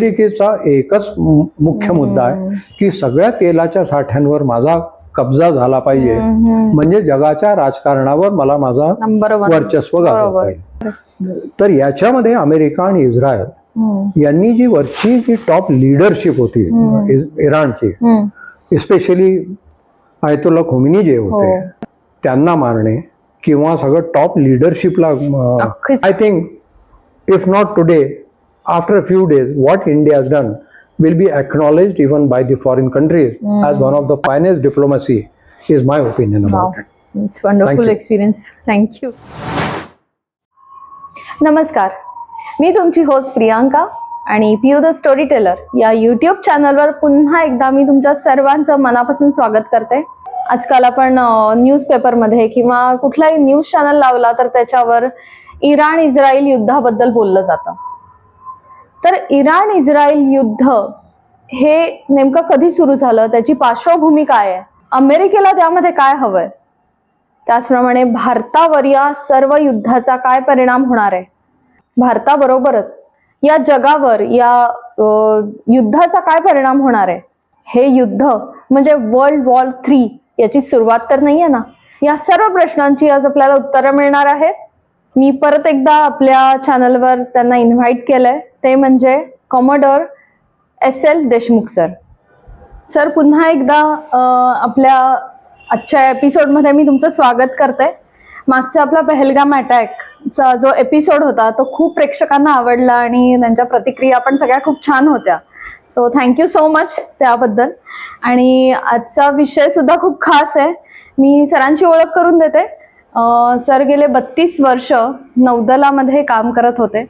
अमेरिकेचा एकच मुख्य मुद्दा आहे की सगळ्या तेलाच्या साठ्यांवर माझा कब्जा झाला पाहिजे, म्हणजे जगाच्या राजकारणावर मला माझा वर्चस्व गाजवता येईल. तर याच्यामध्ये अमेरिका आणि इस्रायल यांनी जी वरची जी टॉप लीडरशिप होती इराणची, एस्पेशली आयतुल्ला खोमेनी जे होते त्यांना मारणे किंवा सगळं टॉप लीडरशिपला, I think if not today, आफ्टर a few days, what India has done will be acknowledged even by the foreign countries as one of the finest diplomacy, is my opinion about it. It's wonderful experience. Thank you. नमस्कार, मी तुमची host Priyanka आणि पियू the story teller या YouTube चॅनलवर पुन्हा एकदा मी तुमच्या सर्वांचं मनापासून स्वागत करते. आजकाल आपण न्यूजपेपरमध्ये किंवा कुठलाही न्यूज चॅनल लावला तर त्याच्यावर इराण इस्रायल युद्धाबद्दल बोललं जातं. तर इराण इस्रायल युद्ध हे नेमकं कधी सुरू झालं, त्याची पार्श्वभूमी काय आहे, अमेरिकेला त्यामध्ये काय हवंय, त्याचप्रमाणे भारतावर या सर्व युद्धाचा काय परिणाम होणार आहे, भारताबरोबरच या जगावर या युद्धाचा काय परिणाम होणार आहे. हे युद्ध म्हणजे वर्ल्ड वॉर 3 याची सुरुवात तर नाहीये ना. या सर्व प्रश्नांची आज आपल्याला उत्तरं मिळणार आहेत. मी परत एकदा आपल्या चॅनलवर त्यांना इन्व्हाइट केलंय, ते म्हणजे commodore SL Deshmukh sir. Sir, पुन्हा एकदा आपल्या आजच्या एपिसोडमध्ये मी तुमचं स्वागत करते. मागचा आपला पहलगाम अटॅकचा जो एपिसोड होता तो खूप प्रेक्षकांना आवडला आणि त्यांच्या प्रतिक्रिया पण सगळ्या खूप छान होत्या. सो थँक्यू सो मच त्याबद्दल. आणि आजचा विषय सुद्धा खूप खास आहे. मी सरांची ओळख करून देते. सर गेले 32 वर्ष नौदलामध्ये काम करत होते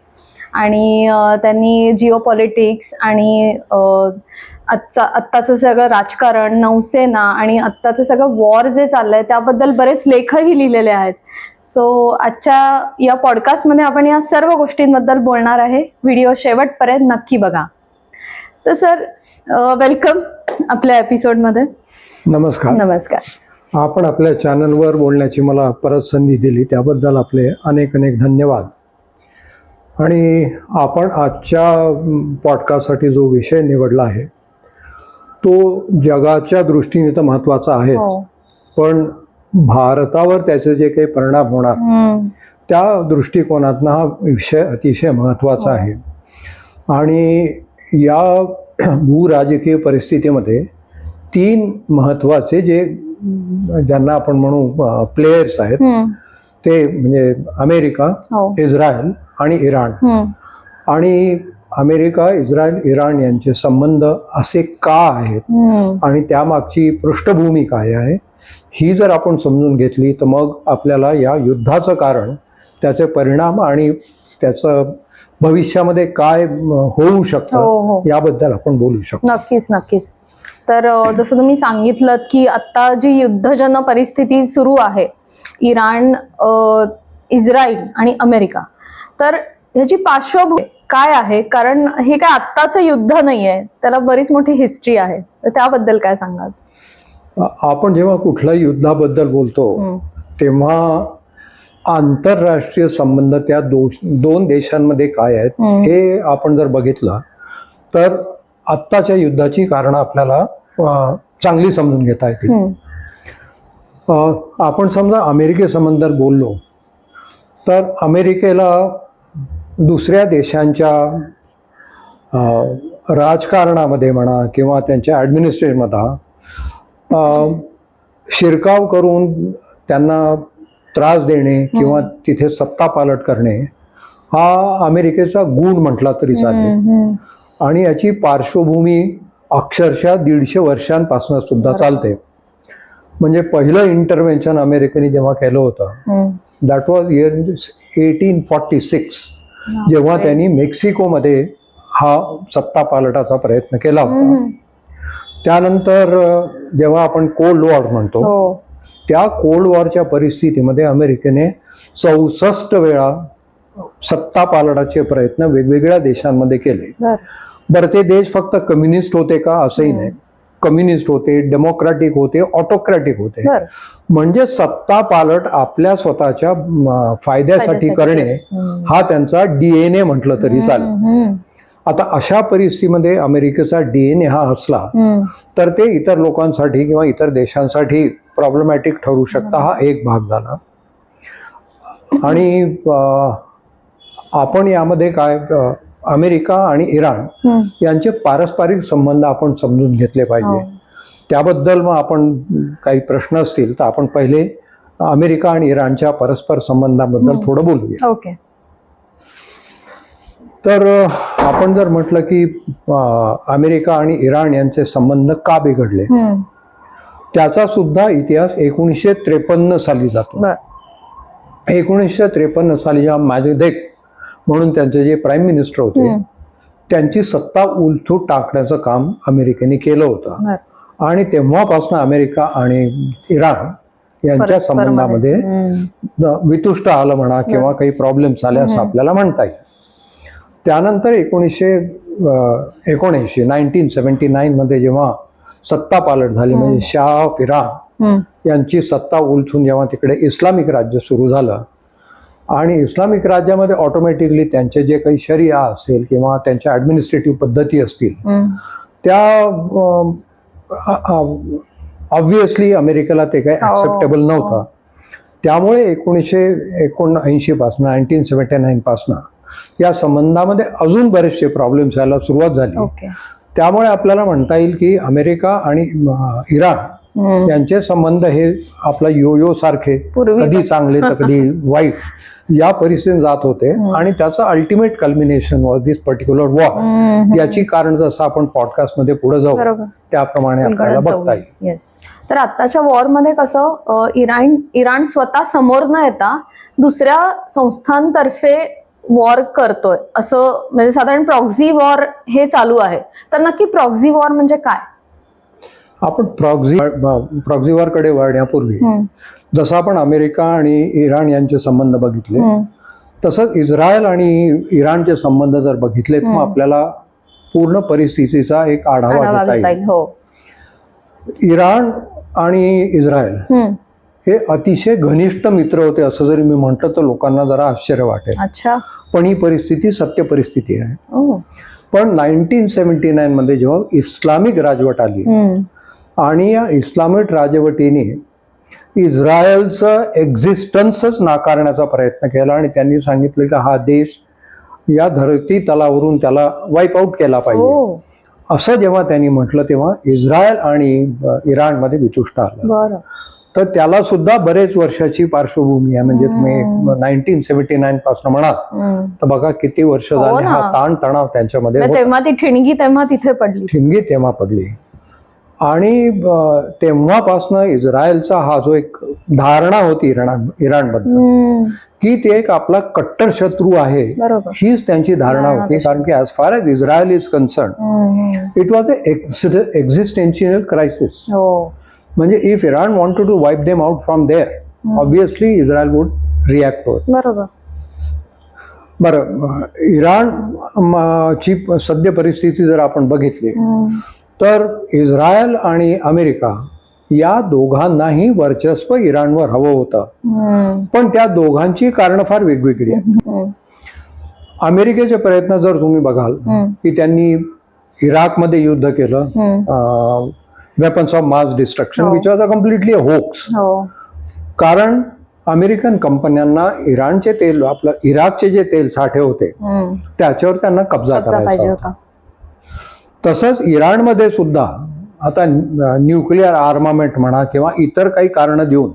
आणि त्यांनी जिओ पॉलिटिक्स आणि आत्ताचं सगळं राजकारण, नौसेना आणि आत्ताचं सगळं वॉर जे चाललंय त्याबद्दल बरेच लेखही लिहिलेले आहेत. सो आजच्या या पॉडकास्टमध्ये आपण या सर्व गोष्टींबद्दल बोलणार आहे. व्हिडिओ शेवटपर्यंत नक्की बघा. तर सर, वेलकम आपल्या एपिसोडमध्ये. नमस्कार. नमस्कार. आपण आपल्या चॅनलवर बोलण्याची मला परत संधी दिली त्याबद्दल आपले अनेक अनेक धन्यवाद. आणि आपण आजच्या पॉडकास्टसाठी जो विषय निवडला आहे तो जगाच्या दृष्टीने तर महत्त्वाचा आहे, पण भारतावर त्याचे जे काही परिणाम होणार त्या दृष्टिकोनातून हा विषय अतिशय महत्त्वाचा आहे. आणि या भूराजकीय परिस्थितीमध्ये 3 महत्त्वाचे जे ज्यांना आपण म्हणू प्लेयर्स आहेत ते म्हणजे अमेरिका, इस्रायल आणि इराण. आणि अमेरिका, इस्रायल, इराण यांचे संबंध असे का आहेत आणि त्यामागची पृष्ठभूमी काय आहे ही जर आपण समजून घेतली तर मग आपल्याला या युद्धाचं कारण, त्याचे परिणाम आणि त्याचं भविष्यामध्ये काय होऊ शकतं याबद्दल आपण बोलू शकतो. नक्कीच नक्कीच. तर जसं तुम्ही सांगितलं की आता जी युद्धजन्य परिस्थिती सुरू आहे इराण, इस्रायल आणि अमेरिका, तर ह्याची पार्श्वभूमी काय आहे? कारण हे काय आत्ताचं युद्ध नाहीये, त्याला बरीच मोठी हिस्ट्री आहे. तर त्याबद्दल काय सांगाल? आपण जेव्हा कुठल्याही युद्धाबद्दल बोलतो तेव्हा आंतरराष्ट्रीय संबंध त्या 2 देशांमध्ये काय आहेत हे आपण जर बघितलं तर आत्ताच्या युद्धाची कारणं आपल्याला चांगली समजून घेता येतील. आपण समजा अमेरिकेसंबंधात बोललो तर अमेरिकेला दुसऱ्या देशांच्या राजकारणामध्ये म्हणा किंवा त्यांच्या ॲडमिनिस्ट्रेशनमध्ये शिरकाव करून त्यांना त्रास देणे किंवा तिथे सत्ता पालट करणे हा अमेरिकेचा गुण म्हटला तरी चालेल. आणि याची पार्श्वभूमी अक्षरशः 150 वर्षांपासून सुद्धा चालते. म्हणजे पहिलं इंटरव्हेन्शन अमेरिकेने जेव्हा केलं होतं दॅट वॉज इयर 1846, जेव्हा त्यांनी मेक्सिकोमध्ये हा सत्ता पालटाचा प्रयत्न केला होता. त्यानंतर जेव्हा आपण कोल्ड वॉर म्हणतो त्या कोल्ड वॉरच्या परिस्थितीमध्ये अमेरिकेने 64 वेळा सत्ता पालटाचे प्रयत्न वेगवेगळ्या देशांमध्ये केले. बरं, ते देश फक्त कम्युनिस्ट होते का असंही नाही. कम्युनिस्ट होते, डेमोक्रॅटिक होते, ऑटोक्रॅटिक होते. म्हणजे सत्ता पालट आपल्या स्वतःच्या फायद्यासाठी करणे हा त्यांचा DNA म्हटलं तरी चालेल. आता अशा परिस्थितीमध्ये अमेरिकेचा DNA हा असला तर ते इतर लोकांसाठी किंवा इतर देशांसाठी प्रॉब्लेमॅटिक ठरू शकता, हा एक भाग झाला. आणि आपण यामध्ये काय, अमेरिका आणि इराण यांचे पारस्परिक संबंध आपण समजून घेतले पाहिजे. त्याबद्दल मग आपण काही प्रश्न असतील तर आपण पहिले अमेरिका आणि इराणच्या परस्पर संबंधाबद्दल थोडं बोलूया. ओके. तर आपण जर म्हटलं की अमेरिका आणि इराण यांचे संबंध का बिघडले, त्याचा सुद्धा इतिहास 1953 साली जातो. 1953 साली जेव्हा मॅजेदेक म्हणून त्यांचे जे प्राईम मिनिस्टर होते त्यांची सत्ता उलथून टाकण्याचं काम अमेरिकेने केलं होतं. आणि तेव्हापासून अमेरिका आणि इराण यांच्या संबंधामध्ये वितुष्ट आलं म्हणा किंवा काही प्रॉब्लेम्स आले असं आपल्याला म्हणता येईल. त्यानंतर 1979 मध्ये जेव्हा सत्ता पालट झाली, म्हणजे शाह ऑफ इराण यांची सत्ता उलथून जेव्हा तिकडे इस्लामिक राज्य सुरू झालं आणि इस्लामिक राज्यामध्ये ऑटोमॅटिकली त्यांचे जे काही शरिया असेल किंवा त्यांच्या ॲडमिनिस्ट्रेटिव्ह पद्धती असतील त्या ऑब्व्हियसली अमेरिकेला ते काही ॲक्सेप्टेबल नव्हतं. त्यामुळे 1979 पासून 1979 पासून या संबंधामध्ये अजून बरेचसे प्रॉब्लेम्स यायला सुरुवात झाली. त्यामुळे आपल्याला म्हणता येईल की अमेरिका आणि इराण यांचे संबंध हे आपला योयो सारखे कधी चांगले तर कधी वाईट या परिस्थितीत जात होते. आणि त्याचं ultimate culmination was this particular war. याची कारण जसं आपण पॉडकास्ट मध्ये पुढे जाऊ त्याप्रमाणे आपल्याला बघता येईल. तर आताच्या वॉर मध्ये कसं इराण स्वतः समोर न येता दुसऱ्या संस्थांतर्फे वॉर करतोय असं, म्हणजे साधारण प्रॉक्झी वॉर हे चालू आहे. तर नक्की प्रॉक्झी वॉर म्हणजे काय? आपण प्रॉक्झी वॉर कडे वळण्यापूर्वी जसं आपण अमेरिका आणि इराण यांचे संबंध बघितले तसंच इस्रायल आणि इराणचे संबंध जर बघितले तर मग आपल्याला पूर्ण परिस्थितीचा एक आढावा घेता येईल. इराण आणि इस्रायल हे अतिशय घनिष्ठ मित्र होते असं जरी मी म्हटलं तर लोकांना जरा आश्चर्य वाटेल. पण ही परिस्थिती सत्य परिस्थिती आहे. पण 1979 मध्ये जेव्हा इस्लामिक राजवट आली आणि या इस्लामिक राजवटीने इस्रायलचं एक्झिस्टन्सच नाकारण्याचा प्रयत्न केला आणि त्यांनी सांगितलं की हा देश या धरती तलावरून त्याला वाईप आउट केला पाहिजे असं जेव्हा त्यांनी म्हटलं तेव्हा इस्रायल आणि इराणमध्ये वितुष्ट आलं. तर त्याला सुद्धा बरेच वर्षाची पार्श्वभूमी आहे. म्हणजे तुम्ही 1979 पासून म्हणाल तर बघा किती वर्ष झाले हा ताण तणाव त्यांच्यामध्ये. तेव्हा ती ठिणगी तेव्हा पडली. आणि तेव्हापासनं इस्रायलचा हा जो एक धारणा होती इराणबद्दल की ते एक आपला कट्टर शत्रू आहे, हीच त्यांची धारणा होती. कारण की as far as Israel is concern it was a existential crisis. म्हणजे if Iran wanted to wipe them out from there obviously Israel would react to it. बरं, इराणची सद्य परिस्थिती जर आपण बघितली तर इस्रायल आणि अमेरिका या दोघांनाही वर्चस्व इराणवर हवं होतं. पण त्या दोघांची कारणं फार वेगवेगळी आहेत. अमेरिकेचे प्रयत्न जर तुम्ही बघाल की त्यांनी इराकमध्ये युद्ध केलं, weapons of mass destruction which was a completely hoax. कारण अमेरिकन कंपन्यांना इराणचे तेल, आपलं इराकचे जे तेल साठे होते त्याच्यावर त्यांना कब्जा करायचा होता. तसंच इराणमध्ये सुद्धा आता न्यूक्लिअर आर्मामेंट म्हणा किंवा इतर काही कारणं देऊन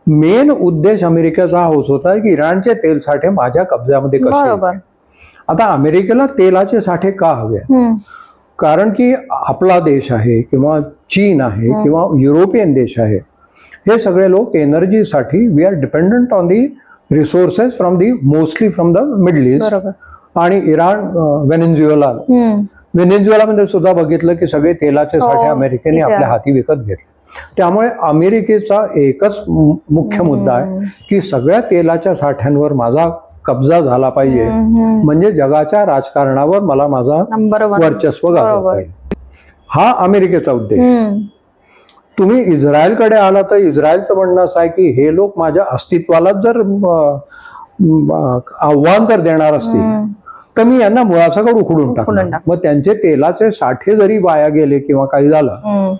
मेन उद्देश अमेरिकेचा हाच होता की इराणचे तेल साठे माझ्या कब्जामध्ये कसे. आता अमेरिकेला तेलाचे साठे का हवे? कारण की आपला देश आहे किंवा चीन आहे किंवा युरोपियन देश आहे, हे सगळे लोक एनर्जीसाठी we are dependent on the resources from the mostly from the middle east. आणि इराण, व्हेनेझुएलामध्ये सुद्धा बघितलं की सगळे तेलाचे साठे अमेरिकेने आपल्या हाती विकत घेतले. त्यामुळे अमेरिकेचा एकच मुख्य मुद्दा आहे की सगळ्या तेलाच्या साठ्यांवर माझा कब्जा झाला पाहिजे, म्हणजे जगाच्या राजकारणावर मला माझा वर्चस्व गाजवता येईल. हा अमेरिकेचा उद्देश. तुम्ही इस्रायलकडे आला तर इस्रायलचं म्हणणं असं आहे की हे लोक माझ्या अस्तित्वाला जर आव्हान जर देणार असतील तर मी यांना मुळासकट उखडून उखडून टाकणार. टाक. मग त्यांचे तेलाचे साठे जरी वाया गेले किंवा काही झालं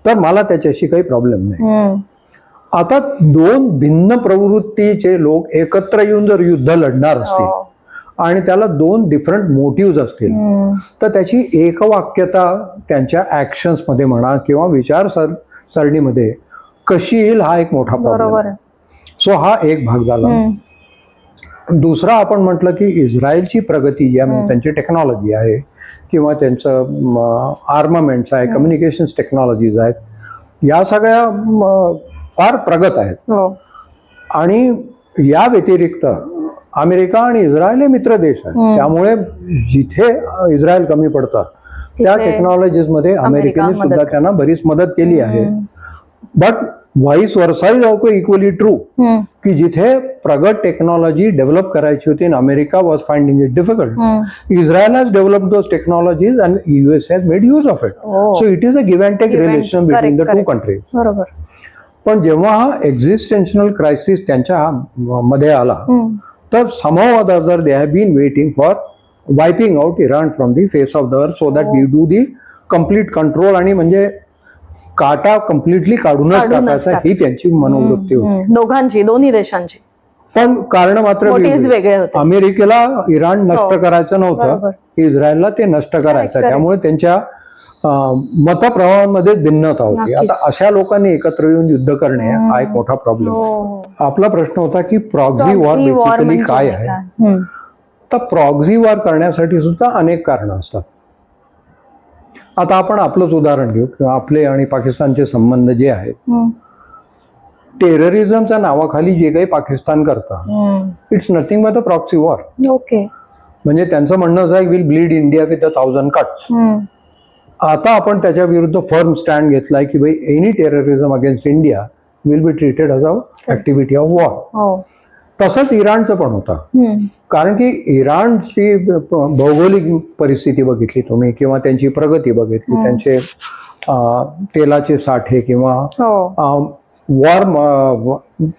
तर मला त्याच्याशी काही प्रॉब्लेम नाही. आता दोन भिन्न प्रवृत्तीचे लोक एकत्र येऊन जर युद्ध लढणार असतील आणि त्याला दोन डिफरंट मोटिव्ह असतील तर त्याची एकवाक्यता त्यांच्या ऍक्शन्स मध्ये म्हणा किंवा विचारसरणीमध्ये कशी येईल हा एक मोठा प्रॉब्लेम आहे. सो हा एक भाग झाला. दुसरा आपण म्हटलं की इस्रायलची प्रगती म्हणजे त्यांची टेक्नॉलॉजी आहे किंवा त्यांचं आर्मामेंट्स आहे, कम्युनिकेशन्स टेक्नॉलॉजीज आहेत, या सगळ्या फार प्रगत आहेत. आणि या व्यतिरिक्त अमेरिका आणि इस्रायल हे मित्र देश आहेत. त्यामुळे जिथे इस्रायल कमी पडतात त्या टेक्नॉलॉजीज मध्ये अमेरिकेने सुद्धा त्यांना बरीच मदत केली आहे. But vice versa is also equally true की जिथे प्रगत टेक्नॉलॉजी डेव्हलप करायची होती, America was finding it difficult, Israel has develop those technologies and US has made use of it. So it is a give and take relation between the two countries. पण जेव्हा हा existential crisis त्यांच्या मध्ये आला तर somehow or the other they have been waiting for wiping out Iran from the face of the earth so that we do the complete control आणि म्हणजे काटा कम्प्लिटली काढूनच टाकायचा ही त्यांची मनोवृत्ती होती दोघांची, दोन्ही देशांची. पण कारण मात्र वेगळे होते. अमेरिकेला इराण नष्ट करायचं नव्हतं, इस्रायलला ते नष्ट करायचं. त्यामुळे त्यांच्या मतप्रवाहामध्ये भिन्नता होती. आता अशा लोकांनी एकत्र येऊन युद्ध करणे हा एक मोठा प्रॉब्लेम आहे. आपला प्रश्न होता की प्रॉक्झी वॉर बेसिकली काय आहे. तर प्रॉक्झी वॉर करण्यासाठी सुद्धा अनेक कारणं असतात. आता आपण आपलंच उदाहरण घेऊ किंवा आपले आणि पाकिस्तानचे संबंध जे आहेत, टेररिझमच्या नावाखाली जे काही पाकिस्तान करतं it's nothing but a proxy war. Okay. म्हणजे त्यांचं म्हणणं असं आहे will bleed India with 1000 cuts. आता आपण त्याच्या विरुद्ध फर्म स्टँड घेतलाय की भाई any terrorism against India will be treated as a activity of war. तसंच इराणचं पण होतं. कारण की इराणची भौगोलिक परिस्थिती बघितली तुम्ही किंवा त्यांची प्रगती बघितली, त्यांचे तेलाचे साठे किंवा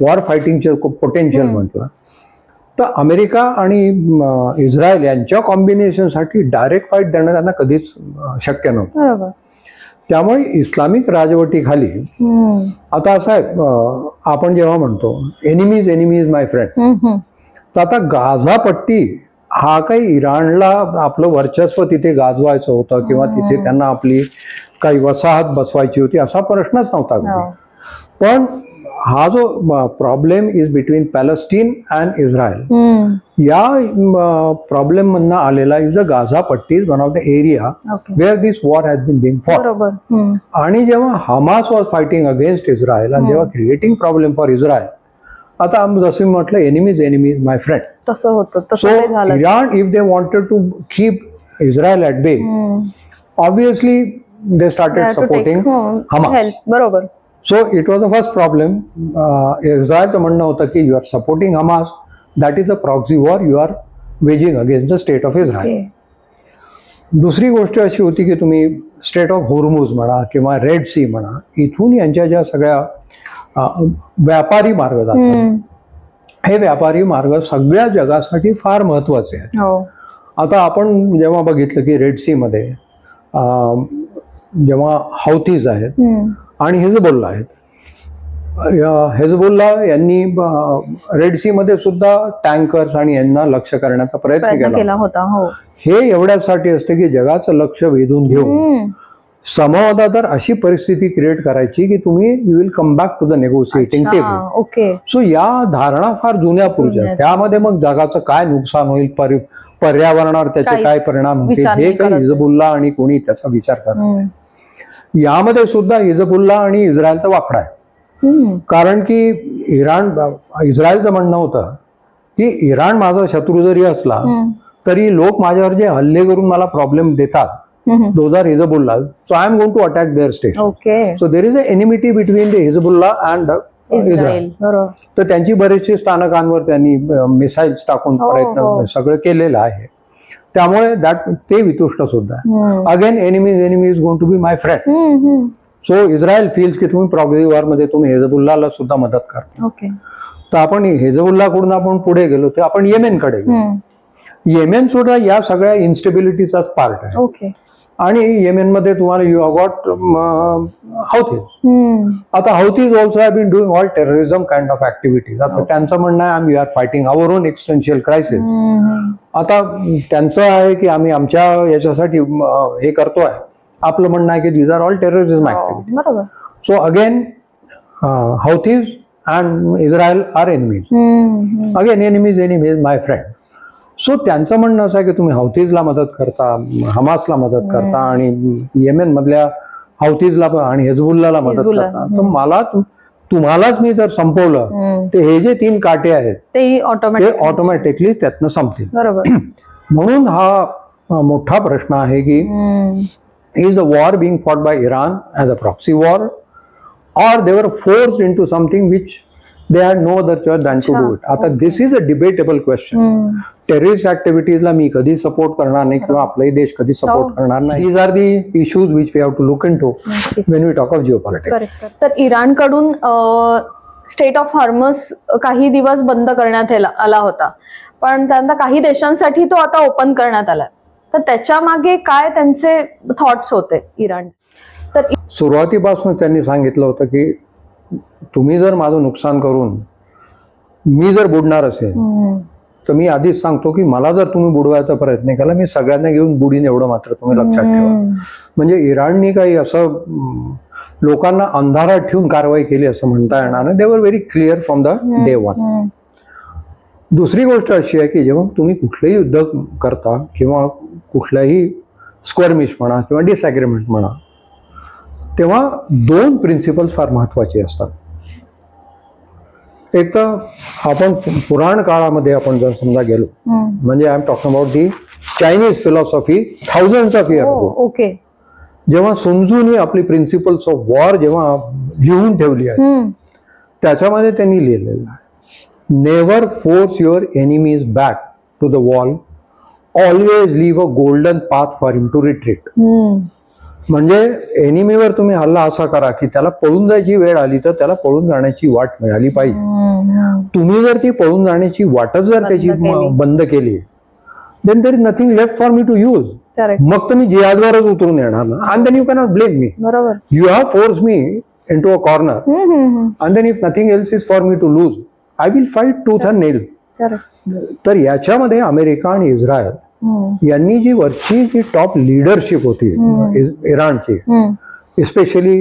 वॉर फायटिंगचे पोटेन्शियल म्हटलं तर अमेरिका आणि इस्रायल यांच्या कॉम्बिनेशनसाठी डायरेक्ट फाईट देणं त्यांना कधीच शक्य नव्हतं. त्यामुळे इस्लामिक राजवटीखाली आता असं आहे, आपण जेव्हा म्हणतो एनिमीज माय फ्रेंड, तर आता गाझा पट्टी हा काही इराणला आपलं वर्चस्व तिथे गाजवायचं होतं किंवा तिथे त्यांना आपली काही वसाहत बसवायची होती असा प्रश्नच नव्हता. पण हा जो problem is between Palestine and Israel, या प्रॉब्लेम मधनं आलेला इज अ गाझा पट्टी is one of the area where this war has been being fought. आणि जेव्हा Hamas was fighting against Israel आणि जेव्हा क्रिएटिंग प्रॉब्लेम फॉर इस्रायल, आता जसं मी म्हटलं एनिमीज माय फ्रेंड, तसं होतं. So Iran if they wanted to keep Israel at bay, obviously they started supporting Hamas. बरोबर. So it was the first problem. इस्रायलचं म्हणणं होतं की you are supporting Hamas, that is a proxy war you are waging against the state of Israel. दुसरी गोष्ट अशी होती की तुम्ही स्टेट ऑफ होर्मुझ म्हणा किंवा रेड सी म्हणा, इथून यांच्या ज्या सगळ्या व्यापारी मार्ग जातात, हे व्यापारी मार्ग सगळ्या जगासाठी फार महत्वाचे आहेत. आता आपण जेव्हा बघितलं की रेड सी मध्ये जेव्हा हौथीज आहेत आणि हिजबुल्ला आहेत, हिजबुल्ला यांनी रेड सी मध्ये सुद्धा टँकर्स आणि यांना लक्ष करण्याचा प्रयत्न केला होता. हे एवढ्यासाठी असते की जगाचं लक्ष वेधून घेऊन समोर अशी परिस्थिती क्रिएट करायची की तुम्ही you will come back to the negotiating table. Okay. So या धारणा फार जुन्या पूर्वीच्या, त्यामध्ये मग जगाचं काय नुकसान होईल, पर्यावरणावर त्याचे काय परिणाम होतील हे काही हिजबुल्ला आणि कोणी त्याचा विचार करत. यामध्ये सुद्धा हिजबुल्ला आणि इस्रायलचा वाकडा आहे. कारण की इस्रायलचं म्हणणं होतं की इराण माझा शत्रू जरी असला तरी लोक माझ्यावर जे हल्ले करून मला प्रॉब्लेम देतात, those are Hezbollah, so I am going to attack their state. Okay. So there is a enmity between the Hezbollah and Israel. तर त्यांची बरेचशी स्थानकांवर त्यांनी मिसाईल्स टाकून प्रयत्न सगळं केलेलं आहे. त्यामुळे ते वितुष्ट सुद्धा. Again enemy is going to be my friend. So Israel feels की तुम्ही प्रॉक्सी वॉर मध्ये तुम्ही हेजबुल्लाला सुद्धा मदत करता. तर आपण हेजबुल्लाकडून आपण पुढे गेलो तर आपण येमेनकडे गेलो. येमेन सुद्धा या सगळ्या इन्स्टेबिलिटीचाच पार्ट आहे. ओके. आणि येमेनमध्ये तुम्हाला यू हॅव गॉट हौथीज. आता Houthis also have been doing all terrorism kind of activities. आता त्यांचं म्हणणं आहे आम्ही are fighting our own existential crisis. आता त्यांचं आहे की आम्ही आमच्या याच्यासाठी हे करतोय. आपलं म्हणणं आहे की these are all terrorism activity. बरोबर. So again Houthis and Israel are enemies. Again enemies my friend. सो त्यांचं म्हणणं असं आहे की तुम्ही हौथीजला मदत करता, हमासला मदत करता आणि येमेन मधल्या हौथीजला आणि हिजबुल्लाला मदत करता. तर मला तुम्हालाच मी जर संपवलं तर हे जे 3 काटे आहेत ते ऑटोमॅटिकली त्यातनं संपतील. बरोबर. म्हणून हा मोठा प्रश्न आहे की is the war being fought by Iran as a proxy war or they were forced into something which they had no other choice than to do it. आता this is a debatable question. Terrorist ऍक्टिव्हिटीजला मी कधी support करणार नाही किंवा आपलाही देश कधी सपोर्ट करणार नाही. These are the issues which we have to look into when we talk of geopolitics. तर इराणकडून स्टेट ऑफ हॉर्मस काही दिवस बंद करण्यात आला होता, पण त्यानंतर काही देशांसाठी तो आता ओपन करण्यात आला. तर त्याच्या मागे काय त्यांचे थॉट्स होते इराण? तर सुरुवातीपासून त्यांनी सांगितलं होतं की तुम्ही जर माझं नुकसान करून मी जर बुडणार असेल तर मी आधीच सांगतो की मला जर तुम्ही बुडवायचा प्रयत्न केला मी सगळ्यांना घेऊन बुडीन, एवढं मात्र तुम्ही लक्षात ठेवा. म्हणजे इराणनी काही असं लोकांना अंधारात ठेवून कारवाई केली असं म्हणता येणार नाही. They were very clear from the day one. दुसरी गोष्ट अशी आहे की जेव्हा तुम्ही कुठलंही युद्ध करता किंवा कुठल्याही स्क्वेअरमिश म्हणा किंवा डिसॲग्रीमेंट म्हणा, तेव्हा 2 प्रिन्सिपल्स फार महत्वाचे असतात. एक तर आपण पुराण काळामध्ये आपण जर समजा गेलो, म्हणजे I am talking about the Chinese philosophy thousands of year अगो. ओके. जेव्हा सुनझूनी आपली प्रिन्सिपल्स ऑफ वॉर जेव्हा लिहून ठेवली आहे, त्याच्यामध्ये त्यांनी लिहिलेलं आहे never force your enemies back to the wall, always leave a golden path for him to retreat. म्हणजे एनिमीवर तुम्ही हल्ला असा करा की त्याला पळून जायची वेळ आली तर त्याला पळून जाण्याची वाट मिळाली पाहिजे. तुम्ही जर ती पळून जाण्याची वाटच जर त्याची बंद केली then there is nothing left for me to use. मग तर मी जिहादवरच उतरून येणार ना. And then you cannot blame me. बरोबर. You have force me into a corner and then if nothing else is for me to lose I will fight tooth and nail. तर याच्यामध्ये अमेरिका आणि Israel यांनी जी वरची जी top leadership होती इराणची, especially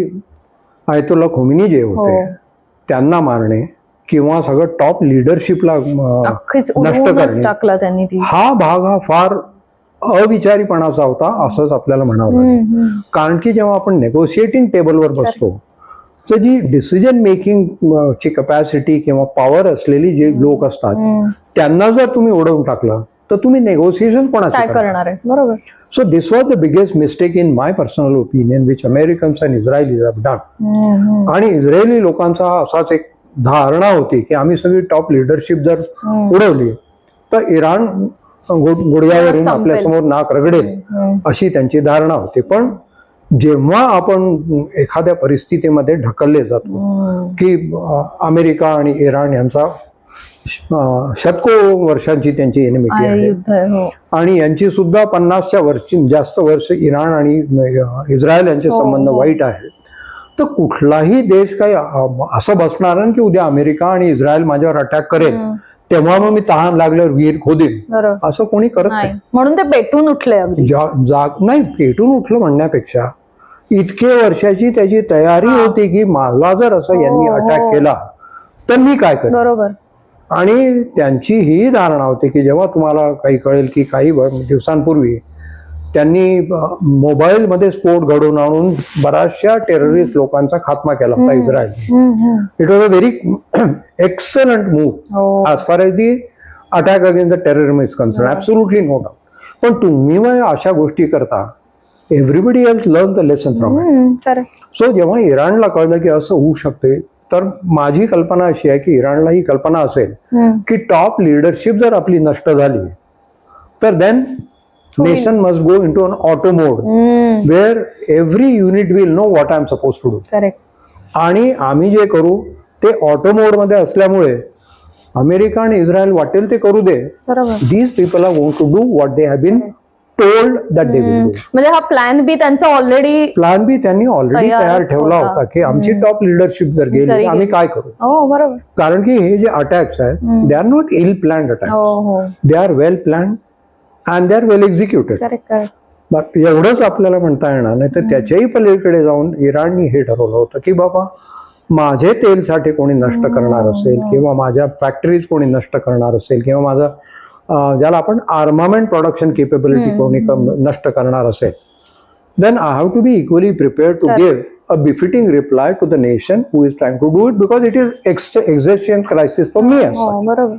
ayatollah Khomeini जे होते, त्यांना मारणे किंवा सगळं टॉप लिडरशिपला नष्ट करणे, हा भाग हा फार अविचारीपणाचा होता असंच आपल्याला म्हणावं लागेल. कारण की जेव्हा आपण नेगोशिएटिंग टेबलवर बसतो तर जी डिसिजन मेकिंग ची कपॅसिटी किंवा पॉवर असलेली जे लोक असतात त्यांना जर तुम्ही ओढवून टाकलं तर तुम्ही नेगोशिएशन कोणाचे करणार आहे? बरोबर. So this was the biggest mistake in my personal opinion which Americans and Israelis have done. आणि इस्रायली लोकांचा असाच एक धारणा होती की आम्ही सगळी टॉप लिडरशिप जर उडवली तर इराण गुडघ्यावरून आपल्यासमोर नाक रगडेल अशी त्यांची धारणा होती. पण जेव्हा आपण एखाद्या परिस्थितीमध्ये ढकलले जातो की अमेरिका आणि इराण यांचा शतको वर्षांची त्यांची एनिमिटी आहे आणि यांची सुद्धा 50च्या जास्त वर्ष इराण आणि इस्रायल यांचे संबंध वाईट आहेत, तर कुठलाही देश काही असं बसणार नाही की उद्या अमेरिका आणि इस्रायल माझ्यावर अटॅक करेल तेव्हा मग मी तहान लागल्यावर विहीर खोदेन, असं कोणी करत नाही. म्हणून ते पेटून उठले. नाही, पेटून उठलं म्हणण्यापेक्षा इतके वर्षाची त्याची तयारी होती की मला जर असं यांनी अटॅक केला तर मी काय करेन. बरोबर. आणि त्यांची ही धारणा होती की जेव्हा तुम्हाला काही कळेल की काही दिवसांपूर्वी त्यांनी मोबाईलमध्ये स्फोट घडवून आणून बऱ्याचशा टेररिस्ट लोकांचा खात्मा केला होता Israel. It was a very excellent move as far as the attack against the terrorism is concern. Absolutely no doubt. पण तुम्ही मग अशा गोष्टी करता, everybody else learn the lesson from it. So जेव्हा इराणला कळलं की असं होऊ शकते तर माझी कल्पना अशी आहे की इराणला ही कल्पना असेल की टॉप लिडरशिप जर आपली नष्ट झाली तर then nation must go into an auto mode where every unit will know what I am suppose to do. आणि आम्ही जे करू ते ऑटो मोड मध्ये असल्यामुळे अमेरिका आणि इस्रायल वाटेल ते करू दे. बरोबर. These people are going to do what they have been told that they will do. म्हणजे हा प्लॅन बी त्यांचा ऑलरेडी प्लॅन बी त्यांनी ऑलरेडी तयार ठेवला होता की आमची टॉप लिडरशिप जर गेली तर आम्ही काय करू. हो बरोबर. कारण की हे जे अटॅक्स आहेत they are not ill planned attack, हो हो they are well planned and they are well executed. Correct correct. एवढंच आपल्याला म्हणता येणार नाही. तर त्याच्याही पलीकडे जाऊन इराणनी हे ठरवलं होतं की बाबा माझे तेल साठे कोणी नष्ट करणार असेल किंवा माझ्या फॅक्टरीज कोणी नष्ट करणार असेल किंवा माझं ज्याला आपण आर्मामेंट प्रोडक्शन केपेबिलिटी कोणी नष्ट करणार असेल, then I have to be equally prepared to give a befitting reply to the nation who is trying to do it, because it is existential crisis for me as हो such. बरोबर.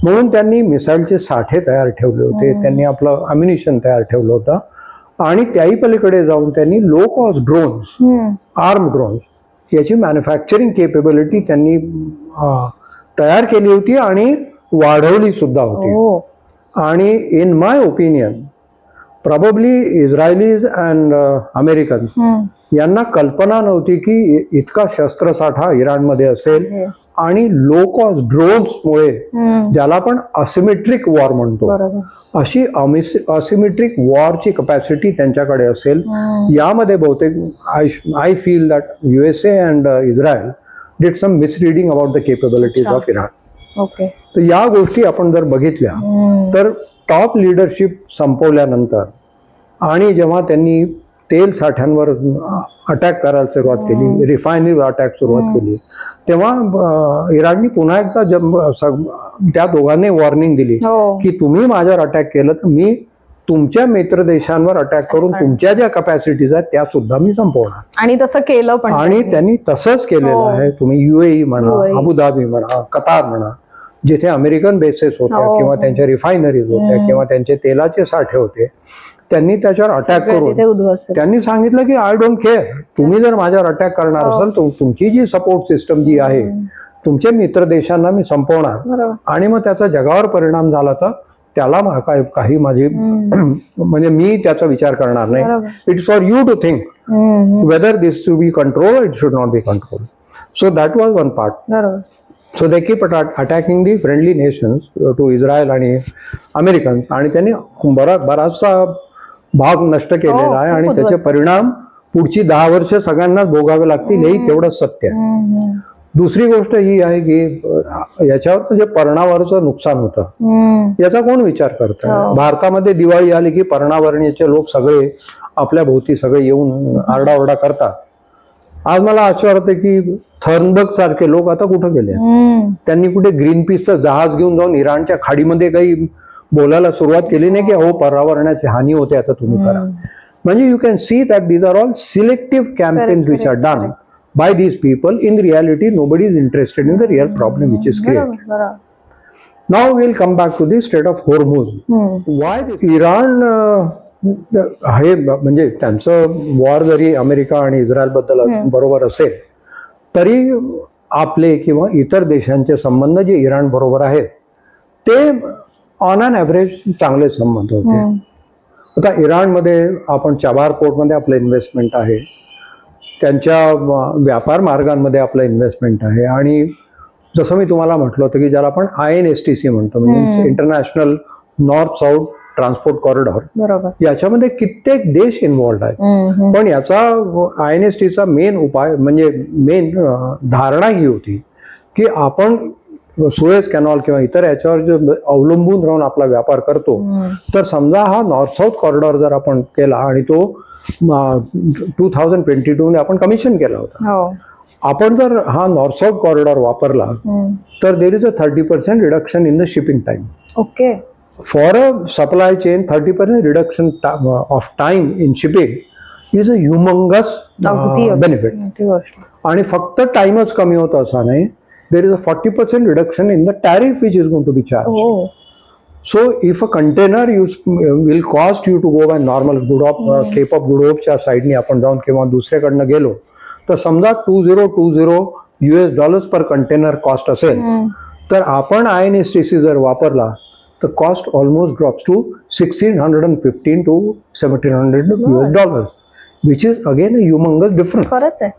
म्हणून त्यांनी मिसाईलचे साठे तयार ठेवले होते, त्यांनी आपलं अम्युनिशन तयार ठेवलं होतं आणि त्याही पलीकडे जाऊन त्यांनी low cost drones, arm drones याची मॅन्युफॅक्चरिंग केपेबिलिटी त्यांनी तयार केली होती आणि वाढवली सुद्धा होती. आणि in my opinion probably Israelis and Americans यांना कल्पना नव्हती की इतका शस्त्रसाठा इराणमध्ये असेल आणि लो कॉस्ट ड्रोन्समुळे ज्याला आपण असिमेट्रिक वॉर म्हणतो अशी असिमेट्रिक वॉरची कपॅसिटी त्यांच्याकडे असेल. यामध्ये बहुतेक I feel that USA and Israel did some misreading about the capabilities of Iran. Okay. तर या गोष्टी आपण जर बघितल्या तर टॉप लिडरशिप संपवल्यानंतर आणि जेव्हा त्यांनी तेल साठ्यांवर अटॅक करायला सुरुवात केली, रिफायनरीवर अटॅक सुरुवात केली, तेव्हा इराणनी पुन्हा एकदा त्या दोघांनी वॉर्निंग दिली की तुम्ही माझ्यावर अटॅक केलं तर मी तुमच्या मित्र देशांवर अटॅक करून तुमच्या ज्या कपॅसिटीज आहेत त्या सुद्धा मी संपवणार. आणि तसं केलं पण. आणि त्यांनी तसंच केलेलं आहे. तुम्ही UAE म्हणा, अबुधाबी म्हणा, कतार म्हणा, जिथे अमेरिकन बेसेस होत्या किंवा त्यांच्या रिफायनरीज होत्या किंवा त्यांचे तेलाचे साठे होते, त्यांनी त्याच्यावर अटॅक करून त्यांनी सांगितलं की आय डोंट केअर, तुम्ही जर माझ्यावर अटॅक करणार असाल तर तुमची जी सपोर्ट सिस्टम जी आहे तुमच्या मित्र देशांना मी संपवणार. आणि मग त्याचा जगावर परिणाम झाला तर त्याला काही माझी म्हणजे मी त्याचा विचार करणार नाही. It's for you to think whether this to be control, it should not be control. So that was one part. So they keep attacking the friendly nations to Israel आणि अमेरिकन्स. आणि त्यांनी बराचसा भाग नष्ट केलेला आहे आणि त्याचे परिणाम पुढची 10 वर्ष सगळ्यांनाच भोगावे लागतील, हेही तेवढंच सत्य आहे. दुसरी गोष्ट ही आहे की याच्यावर जे पर्णावरचं नुकसान होतं याचा कोण विचार करतं. भारतामध्ये दिवाळी आली की पर्णावरणीचे लोक सगळे आपल्या भोवती सगळे येऊन आरडाओरडा करतात. आज मला आश्चर्य वाटतं की थर्नबर्ग सारखे लोक आता कुठं गेले. त्यांनी कुठे ग्रीन पीसचं जहाज घेऊन जाऊन इराणच्या खाडीमध्ये काही बोलायला सुरुवात केली नाही की हो पर्यावरणाची हानी होते आता तुम्ही करा. म्हणजे you can see that these are all selective campaigns which are done by these people. In reality, nobody is interested in the real problem which is created. Now we'll come back to the Strait of Hormuz. Why Iran हे म्हणजे त्यांचं war जरी America आणि Israel बद्दल बरोबर असेल तरी आपले किंवा इतर देशांचे संबंध जे इराण बरोबर आहेत ते ऑन अन ॲव्हरेज चांगले संबंध होते. आता इराणमध्ये आपण चाबार पोर्टमध्ये आपलं इन्व्हेस्टमेंट आहे, त्यांच्या व्यापार मार्गांमध्ये आपलं इन्व्हेस्टमेंट आहे. आणि जसं मी तुम्हाला म्हटलं होतं की ज्याला आपण INSTC म्हणतो म्हणजे international north south transport corridor, याच्यामध्ये कित्येक देश इन्व्हॉल्ड आहेत. पण याचा INSTचा मेन उपाय म्हणजे मेन धारणा ही होती की आपण सुएझ कॅनॉल किंवा इतर याच्यावर जो अवलंबून राहून आपला व्यापार करतो तर समजा हा नॉर्थ साऊथ कॉरिडॉर जर आपण केला आणि तो 2022 आपण कमिशन केला होता, आपण जर हा नॉर्थ साऊथ कॉरिडॉर वापरला तर there is a 30% reduction in the shipping time. Okay. For a supply chain 30% reduction of time in shipping is a humongous benefit. आणि फक्त टाइमच कमी होत असा नाही, there is a 40% reduction in the tariff which is going to be charge. So if a container will cost you to go by normal Cape of Good Hopeच्या साईडनी आपण जाऊन किंवा दुसऱ्याकडनं गेलो तर समजा $20 पर कंटेनर कॉस्ट असेल तर आपण INSTC जर वापरला तर cost almost drops to $1615 to $1700 which is again a humongous difference. खरंच आहे.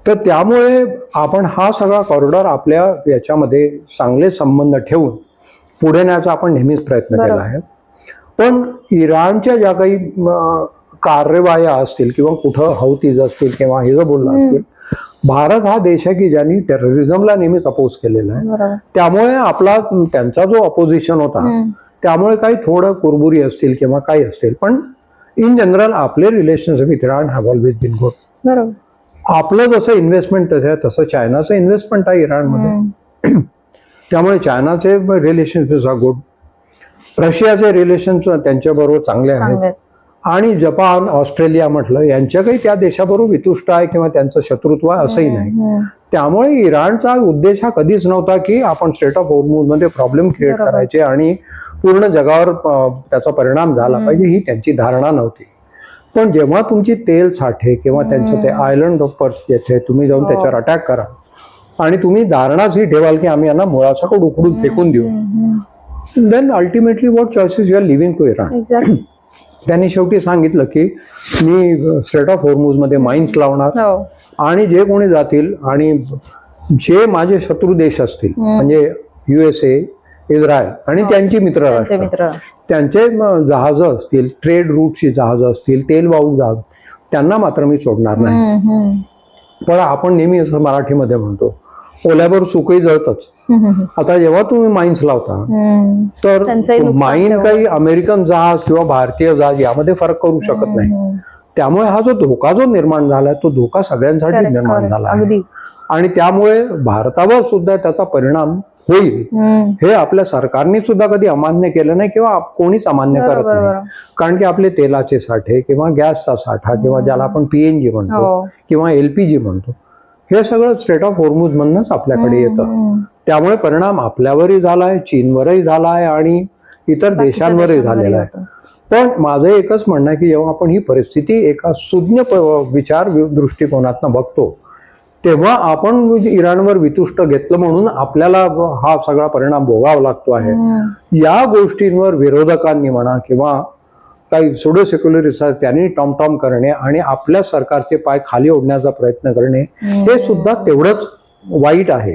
तर त्यामुळे आपण हा सगळा कॉरिडॉर आपल्या याच्यामध्ये चांगले संबंध ठेवून पुढे न्यायचा आपण नेहमीच प्रयत्न केला बरोबर. आहे. पण इराणच्या ज्या काही कार्यवाह्या असतील किंवा कुठं हौतीज असतील किंवा हिजबुल्ला असतील, भारत हा देश आहे की ज्यांनी टेररिझमला नेहमीच अपोज केलेला आहे. बरोबर. त्यामुळे आपला त्यांचा जो अपोजिशन होता त्यामुळे काही थोडं कुरबुरी असतील किंवा काही असतील, पण इन जनरल आपले relations with Iran have always been good. बरोबर. आपलं जसं इन्व्हेस्टमेंट तसं चायनाचं इन्व्हेस्टमेंट आहे इराणमध्ये. त्यामुळे चायनाचे रिलेशन्स आर गुड. रशियाचे रिलेशन्स त्यांच्याबरोबर चांगले आहेत. चांगले. आणि जपान, ऑस्ट्रेलिया म्हटलं यांच्या काही त्या देशाबरोबर वितुष्ट आहे किंवा त्यांचं शत्रुत्व आहे असंही नाही. त्यामुळे इराणचा उद्देश हा कधीच नव्हता की आपण स्ट्रेट ऑफ हॉर्मुझमध्ये प्रॉब्लेम क्रिएट बरोबर. करायचे आणि पूर्ण जगावर त्याचा परिणाम झाला पाहिजे, ही त्यांची धारणा नव्हती. पण जेव्हा तुमची तेल साठे किंवा त्यांचं ते आयलंड ऑपर्स येथे तुम्ही जाऊन त्याच्यावर अटॅक करा आणि तुम्ही धारणाच ही ठेवाल की आम्ही यांना मुळासकट उकडून फेकून देऊ, then ultimately what choices you are leaving to Iran. Exactly. त्यांनी शेवटी सांगितलं की मी स्ट्रेट ऑफ हॉर्मुझमध्ये माइन्स लावणार हो. आणि जे कोणी जातील आणि जे माझे शत्रू देश असतील म्हणजे USA, इस्रायल आणि त्यांची मित्र त्यांचे राष्ट्र, मित्र. त्यांचे जहाजं असतील, ट्रेड रूटची जहाजं असतील, तेल वाहू जहाज, त्यांना मात्र मी सोडणार नाही. पण आपण नेहमी असं मराठीमध्ये म्हणतो, ओल्यावर सुकही जळतच. आता जेव्हा तुम्ही माइन्स लावता तर त्यांचंही नुकसान माइन तेवढं. काही अमेरिकन जहाज किंवा भारतीय जहाज यामध्ये फरक करू शकत नाही. त्यामुळे हा जो धोका जो निर्माण झालाय तो धोका सगळ्यांसाठी Correct, निर्माण correct. झाला आहे. अगदी. आणि त्यामुळे भारतावर सुद्धा त्याचा परिणाम होईल हे आपल्या सरकारने सुद्धा कधी अमान्य केलं नाही किंवा कोणीच अमान्य करत बरोबर, नाही. बरोबर. कारण की आपले तेलाचे साठे किंवा गॅसचा साठा किंवा ज्याला आपण PNG म्हणतो हो. किंवा LPG म्हणतो, हे सगळं स्ट्रेट ऑफ हॉर्मुझ मधनच आपल्याकडे येतं. त्यामुळे परिणाम आपल्यावरही झालाय, चीनवरही झालाय आणि इतर देशांवरही झालेला आहे. पण माझं एकच म्हणणं आहे की जेव्हा आपण ही परिस्थिती एका सुज्ञ विचार दृष्टिकोनातनं बघतो तेव्हा आपण इराणवर वितुष्ट घेतलं म्हणून आपल्याला हा सगळा परिणाम भोगावा लागतो आहे. या गोष्टींवर विरोधकांनी म्हणा किंवा काही सुडो सेक्युलरिस्ट आहेत त्यांनी टॉमटॉम करणे आणि आपल्या सरकारचे पाय खाली ओढण्याचा प्रयत्न करणे हे सुद्धा तेवढंच वाईट आहे.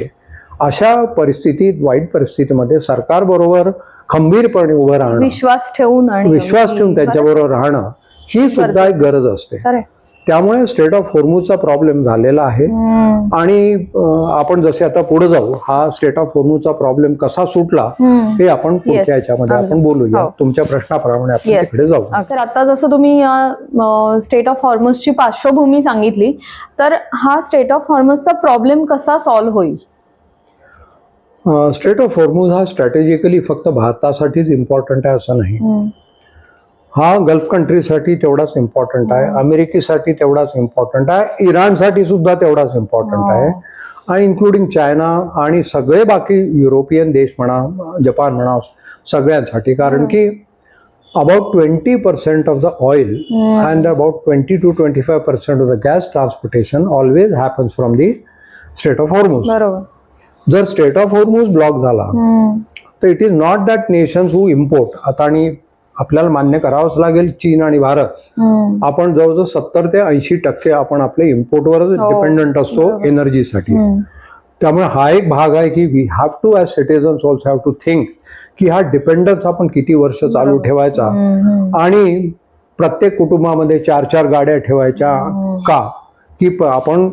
अशा परिस्थितीत, वाईट परिस्थितीमध्ये सरकारबरोबर खंबीरपणे उभं राहणं, विश्वास ठेवून त्यांच्याबरोबर राहणं ही सुद्धा एक गरज असते. त्यामुळे स्ट्रेट ऑफ हॉर्मुझचा प्रॉब्लेम झालेला आहे आणि आपण जसे आता पुढे जाऊ, हा स्ट्रेट ऑफ हॉर्मुझचा प्रॉब्लेम कसा सुटला हे आपण पुढच्या याच्यामध्ये आपण बोलूया. तुमच्या प्रश्नाप्रमाणे आपण तिकडे जाऊ. तर आता जसं तुम्ही स्टेट ऑफ हॉर्मुझची पार्श्वभूमी सांगितली, तर हा स्टेट ऑफ हॉर्मुझचा प्रॉब्लेम कसा सॉल्व्ह होईल? स्ट्रेट ऑफ हॉर्मुझ हा स्ट्रॅटेजिकली फक्त भारतासाठीच इम्पॉर्टंट आहे असं नाही. हा गल्फ कंट्रीसाठी तेवढाच इम्पॉर्टंट आहे, अमेरिकेसाठी तेवढाच इम्पॉर्टंट आहे, इराणसाठी सुद्धा तेवढाच इम्पॉर्टंट आहे आणि इन्क्लुडिंग चायना आणि सगळे बाकी युरोपियन देश म्हणा, जपान म्हणा, सगळ्यांसाठी. कारण की about 20% of the oil and about 20 to 25% of the gas transportation always happens from the strait of Hormuz. जर स्ट्रेट ऑफ हॉर्मुझ ब्लॉक झाला तर it is not that nations who import. आता आणि आपल्याला मान्य करावंच लागेल, चीन आणि भारत आपण जवळजवळ 70 ते 80% आपण आपल्या इम्पोर्टवरच डिपेंडंट असतो एनर्जीसाठी. त्यामुळे हा एक भाग आहे की we have to as citizens also have to think की हा डिपेंडन्स आपण किती वर्ष चालू ठेवायचा आणि प्रत्येक कुटुंबामध्ये 4-4 गाड्या ठेवायच्या का, की आपण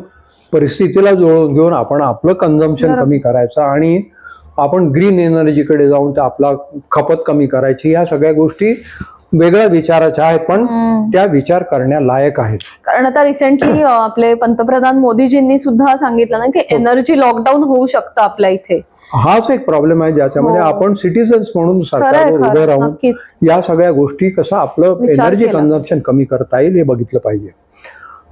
परिस्थितीला जुळवून घेऊन आपण आपलं कन्झम्पशन कमी करायचं आणि आपण ग्रीन एनर्जीकडे जाऊन आपला खपत कमी करायची. या सगळ्या गोष्टी वेगळ्या विचाराच्या आहेत पण त्या विचार करण्यालायक आहेत. कारण आता रिसेंटली आपले पंतप्रधान मोदीजींनी सुद्धा सांगितलं ना की एनर्जी लॉकडाऊन होऊ शकतं आपल्या इथे. हाच एक प्रॉब्लेम आहे ज्याच्यामध्ये आपण सिटिझन्स म्हणून सरकारवर उभं राहून या सगळ्या गोष्टी कसं आपलं एनर्जी कन्झम्पशन कमी करता येईल हे बघितलं पाहिजे.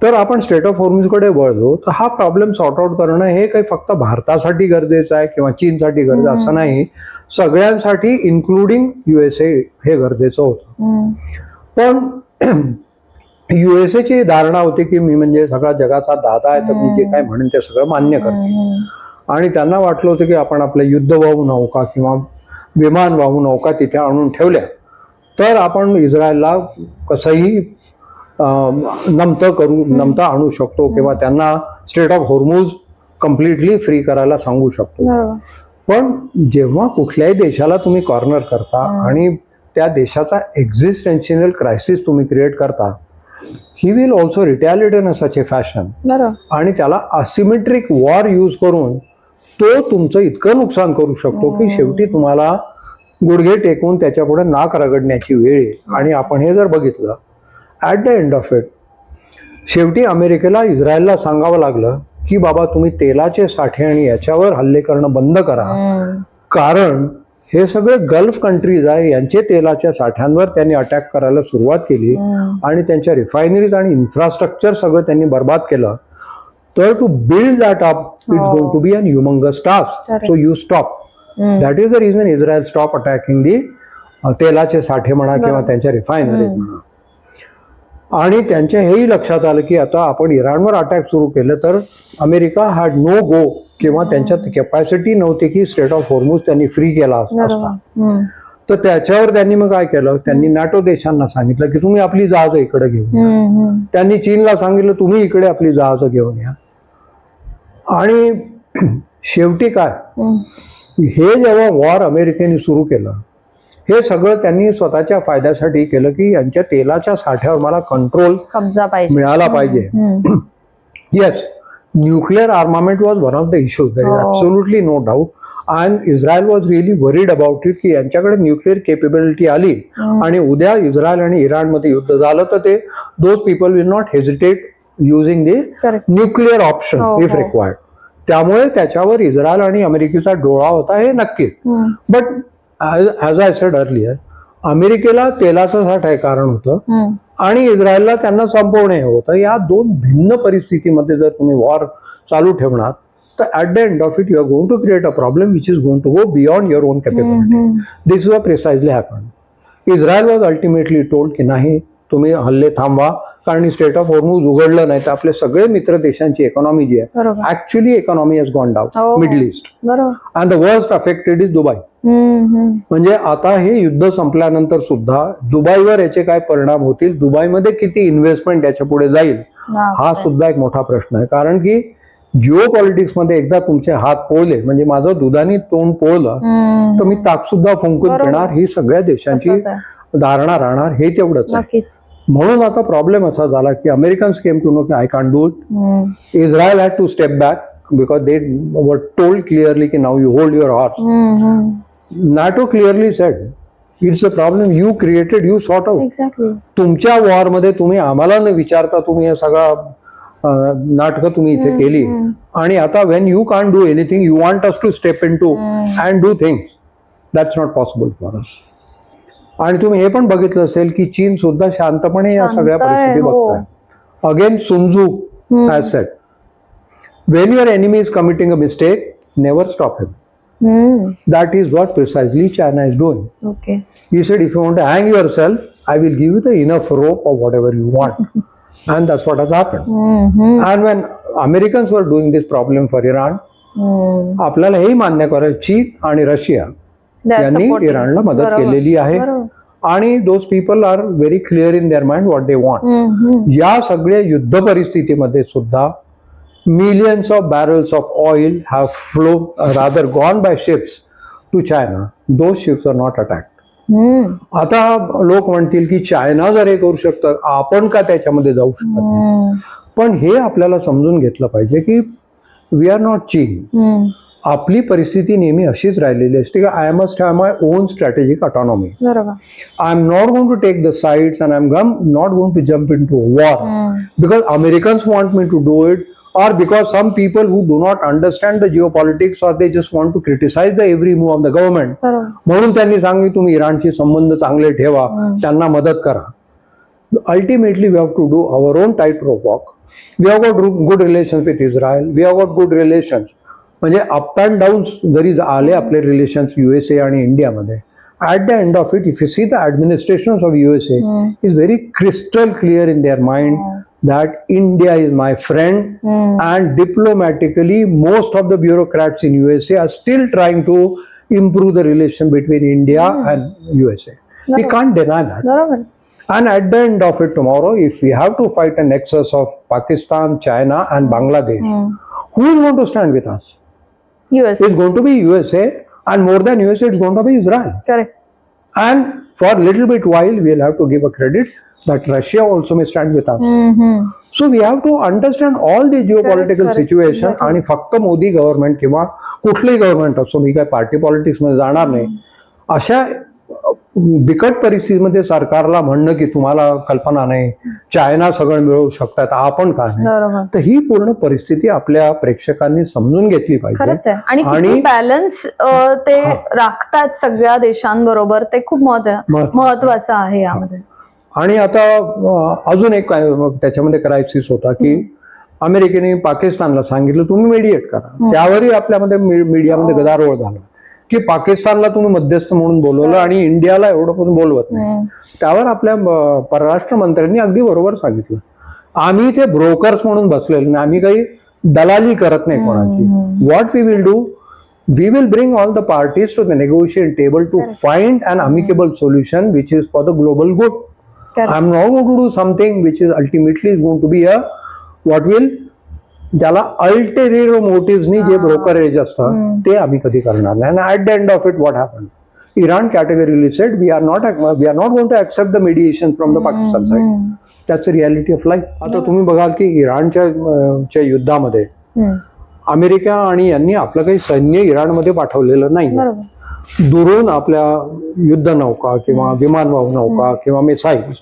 तर आपण स्ट्रेट ऑफ हॉर्मुझकडे वळलो तर हा प्रॉब्लेम सॉर्ट आउट करणं हे काही फक्त भारतासाठी गरजेचं आहे किंवा चीनसाठी गरजेचं असं नाही, सगळ्यांसाठी इन्क्लुडिंग USA हे गरजेचं होतं. पण USAची धारणा होती की मी म्हणजे सगळा जगाचा दादा आहे तर मी जे काय म्हणेन ते सगळं मान्य करते आणि त्यांना वाटलं होतं की आपण आपल्या युद्धवाहू नौका किंवा विमान वाहू नौका तिथे आणून ठेवल्या तर आपण इस्रायलला कसंही नमतं आणू शकतो किंवा त्यांना स्ट्रेट ऑफ हॉर्मुझ कम्प्लिटली फ्री करायला सांगू शकतो. बरोबर. पण जेव्हा कुठल्याही देशाला तुम्ही कॉर्नर करता आणि त्या देशाचा एक्झिस्टेन्शियल क्रायसिस तुम्ही क्रिएट करता, he will also retaliate in such a fashion. बरोबर. आणि त्याला असिमेट्रिक वॉर यूज करून तो तुमचं इतकं नुकसान करू शकतो की शेवटी तुम्हाला गुडघे टेकून त्याच्या पुढे नाक रगडण्याची वेळ येईल. आणि आपण हे जर बघितलं at the end of it, शेवटी अमेरिकेला इस्रायलला सांगावं लागलं की बाबा तुम्ही तेलाचे साठे आणि याच्यावर हल्ले करणं बंद करा, कारण हे सगळे गल्फ कंट्रीज आहे, यांचे तेलाच्या साठ्यांवर त्यांनी अटॅक करायला सुरुवात केली आणि त्यांच्या रिफायनरीज आणि इन्फ्रास्ट्रक्चर सगळं त्यांनी बर्बाद केलं. तर to build that up it's going to be an humongous task. So you stop. That is the reason Israel stop attacking the तेलाचे साठे म्हणा किंवा त्यांच्या रिफायनरीज म्हणा. आणि त्यांच्या हेही लक्षात आलं की आता आपण इराणवर अटॅक सुरू केलं तर अमेरिका हॅड नो गो किंवा त्यांच्यात कॅपॅसिटी नव्हती की स्ट्रेट ऑफ हॉर्मुझ त्यांनी फ्री केला असता. तर त्याच्यावर त्यांनी मग काय केलं, त्यांनी नॅटो देशांना सांगितलं की तुम्ही आपली जहाजं इकडे घेऊन या. त्यांनी चीनला सांगितलं तुम्ही इकडे आपली जहाजं घेऊन या. आणि शेवटी काय, हे जेव्हा वॉर अमेरिकेने सुरू केलं, हे सगळं त्यांनी स्वतःच्या फायद्यासाठी केलं की यांच्या तेलाच्या साठ्यावर मला कंट्रोल मिळाला पाहिजे. Yes, nuclear armament was one of the issues, there is absolutely no doubt. And Israel was really worried about it की यांच्याकडे न्यूक्लिअर केपेबिलिटी आली आणि उद्या इस्रायल आणि इराणमध्ये युद्ध झालं तर ते those people will not hesitate using the nuclear option if required. त्यामुळे त्याच्यावर इस्रायल आणि अमेरिकेचा डोळा होता हे नक्कीच. But as I said earlier, अमेरिकेला तेलाचं साठ हे कारण होतं आणि इस्रायलला त्यांना संपवणे होतं. या दोन भिन्न परिस्थितीमध्ये जर तुम्ही वॉर चालू ठेवणार तर at the end of it you are going to create a problem which is going to go beyond your own capability. This is a precisely happen. Israel was ultimately told की नाही, तुम्ही हल्ले थांबवा, कारण state of हॉर्मुझ उघडलं नाही तर आपले सगळे मित्र देशांची इकॉनॉमी जी आहे, actually economy has gone down. Middle east and the worst affected is Dubai. म्हणजे आता हे युद्ध संपल्यानंतर सुद्धा दुबईवर याचे काय परिणाम होतील, दुबईमध्ये किती इन्व्हेस्टमेंट याच्या पुढे जाईल, हा सुद्धा एक मोठा प्रश्न आहे. कारण की जिओ पॉलिटिक्स मध्ये एकदा तुमचे हात पोळले, म्हणजे माझं दुधाने तोंड पोळलं तर मी ताक सुद्धा फुंकून पिणार, ही सगळ्या देशांची धारणा राहणार, हे तेवढंच आहे. म्हणून आता प्रॉब्लेम असा झाला की अमेरिकन्स केम टू नो की I can do it. Israel had to step back because they were told clearly कि now you hold your horse. NATO clearly said it's a problem you created, you sort out. Exactly. तुमच्या war मध्ये तुम्ही आम्हाला न विचारता तुम्ही हे सगळं नाटकं तुम्ही इथे केली आणि आता when you can't do anything you want us to step into and do things. That's not possible for us. आणि तुम्ही हे पण बघितलं असेल की चीन सुद्धा शांतपणे या सगळ्या परिस्थिती बघताय. Again Sun Tzu has said, when your enemy is committing a mistake, never stop him. That is what precisely China is doing. Okay. He said, if you want to hang yourself, I will give you the enough rope or whatever you want. And that's what has happened. And when Americans were doing this problem for Iran, आपल्याला हेही मान्य करायचं, चीन आणि Russia यांनी इराणला मदत केलेली आहे. आणि those people are very clear in their mind what they want. या सगळ्या युद्ध परिस्थितीमध्ये सुद्धा millions of barrels of oil have rather gone by ships to China. Those ships are not attacked. आता लोक म्हणतील की चायना जर हे करू शकतं, आपण का त्याच्यामध्ये जाऊ शकत नाही. पण हे आपल्याला समजून घेतलं पाहिजे की वी आर नॉट चीन. आपली परिस्थिती नेहमी अशीच राहिलेली असते की I must have my own strategic autonomy. I am not going to take the sides and I am not going to jump into war because Americans want me to do it, or because some people who do not understand the geopolitics or they just want to criticize the every move of the government. म्हणून त्यांनी सांगितलं तुम्ही इराणशी संबंध चांगले ठेवा, त्यांना मदत करा. Ultimately we have to do our own tightrope walk. We have got good relations with Israel. We have got good relations. म्हणजे अप अँड डाऊन जरी आले आपले रिलेशन्स USA आणि इंडियामध्ये, at the end of it, if you see the administrations of USA is very crystal clear in their mind that India is my friend, and diplomatically most of the bureaucrats in USA are still trying to improve the relation between India and USA. We can't deny that. And at the end of it tomorrow, if we have to fight a nexus of Pakistan, China and Bangladesh, who is going to stand with us? US. It's going to be USA, and more than USA, it's going to be Israel. Correct. And for a little bit while, we'll have to give a credit that Russia also may stand with us. So we have to understand all the geopolitical correct, situation. exactly. आणि फक्त Modi government किंवा कुठलंही government असो, मी काय party politics मध्ये जाणार नाही, अशा बिकट परिस्थितीमध्ये सरकारला म्हणणं की तुम्हाला कल्पना नाही, चायना सगळं मिळवू शकतात, आपण का नाही. बरोबर. तर ही पूर्ण परिस्थिती आपल्या प्रेक्षकांनी समजून घेतली पाहिजे. खरंच आहे. आणि किती बॅलन्स ते राखतात सगळ्या देशांबरोबर, ते खूप महत्वाचं आहे यामध्ये. आणि आता अजून एक काय त्याच्यामध्ये क्रायसिस होता की अमेरिकेने पाकिस्तानला सांगितलं तुम्ही मेडिएट करा. त्यावरही आपल्यामध्ये मीडियामध्ये गदारोळ झाला की पाकिस्तानला तुम्ही मध्यस्थ म्हणून बोलवलं आणि इंडियाला एवढं पण बोलवत नाही. त्यावर आपल्या परराष्ट्र मंत्र्यांनी अगदी बरोबर सांगितलं, आम्ही ते ब्रोकर्स म्हणून बसलेले नाही, आम्ही काही दलाली करत नाही कोणाची. What we will do, we will bring all the parties to the negotiation table to find an amicable solution which is for the global good. I'm not going to do something which is ultimately is going to be a what will ज्याला ulterior मोटिव्हनी जे brokerage असतं ते आम्ही कधी करणार नाही. आणि at the end of it what happen, Iran categorically said we are not going to accept the mediation from the Pakistan side. That's a reality of life. आता तुम्ही बघाल की इराणच्या युद्धामध्ये अमेरिका आणि यांनी आपलं काही सैन्य इराणमध्ये पाठवलेलं नाही. दुरून आपल्या युद्धनौका किंवा विमानवाहू नौका किंवा मिसाईल्स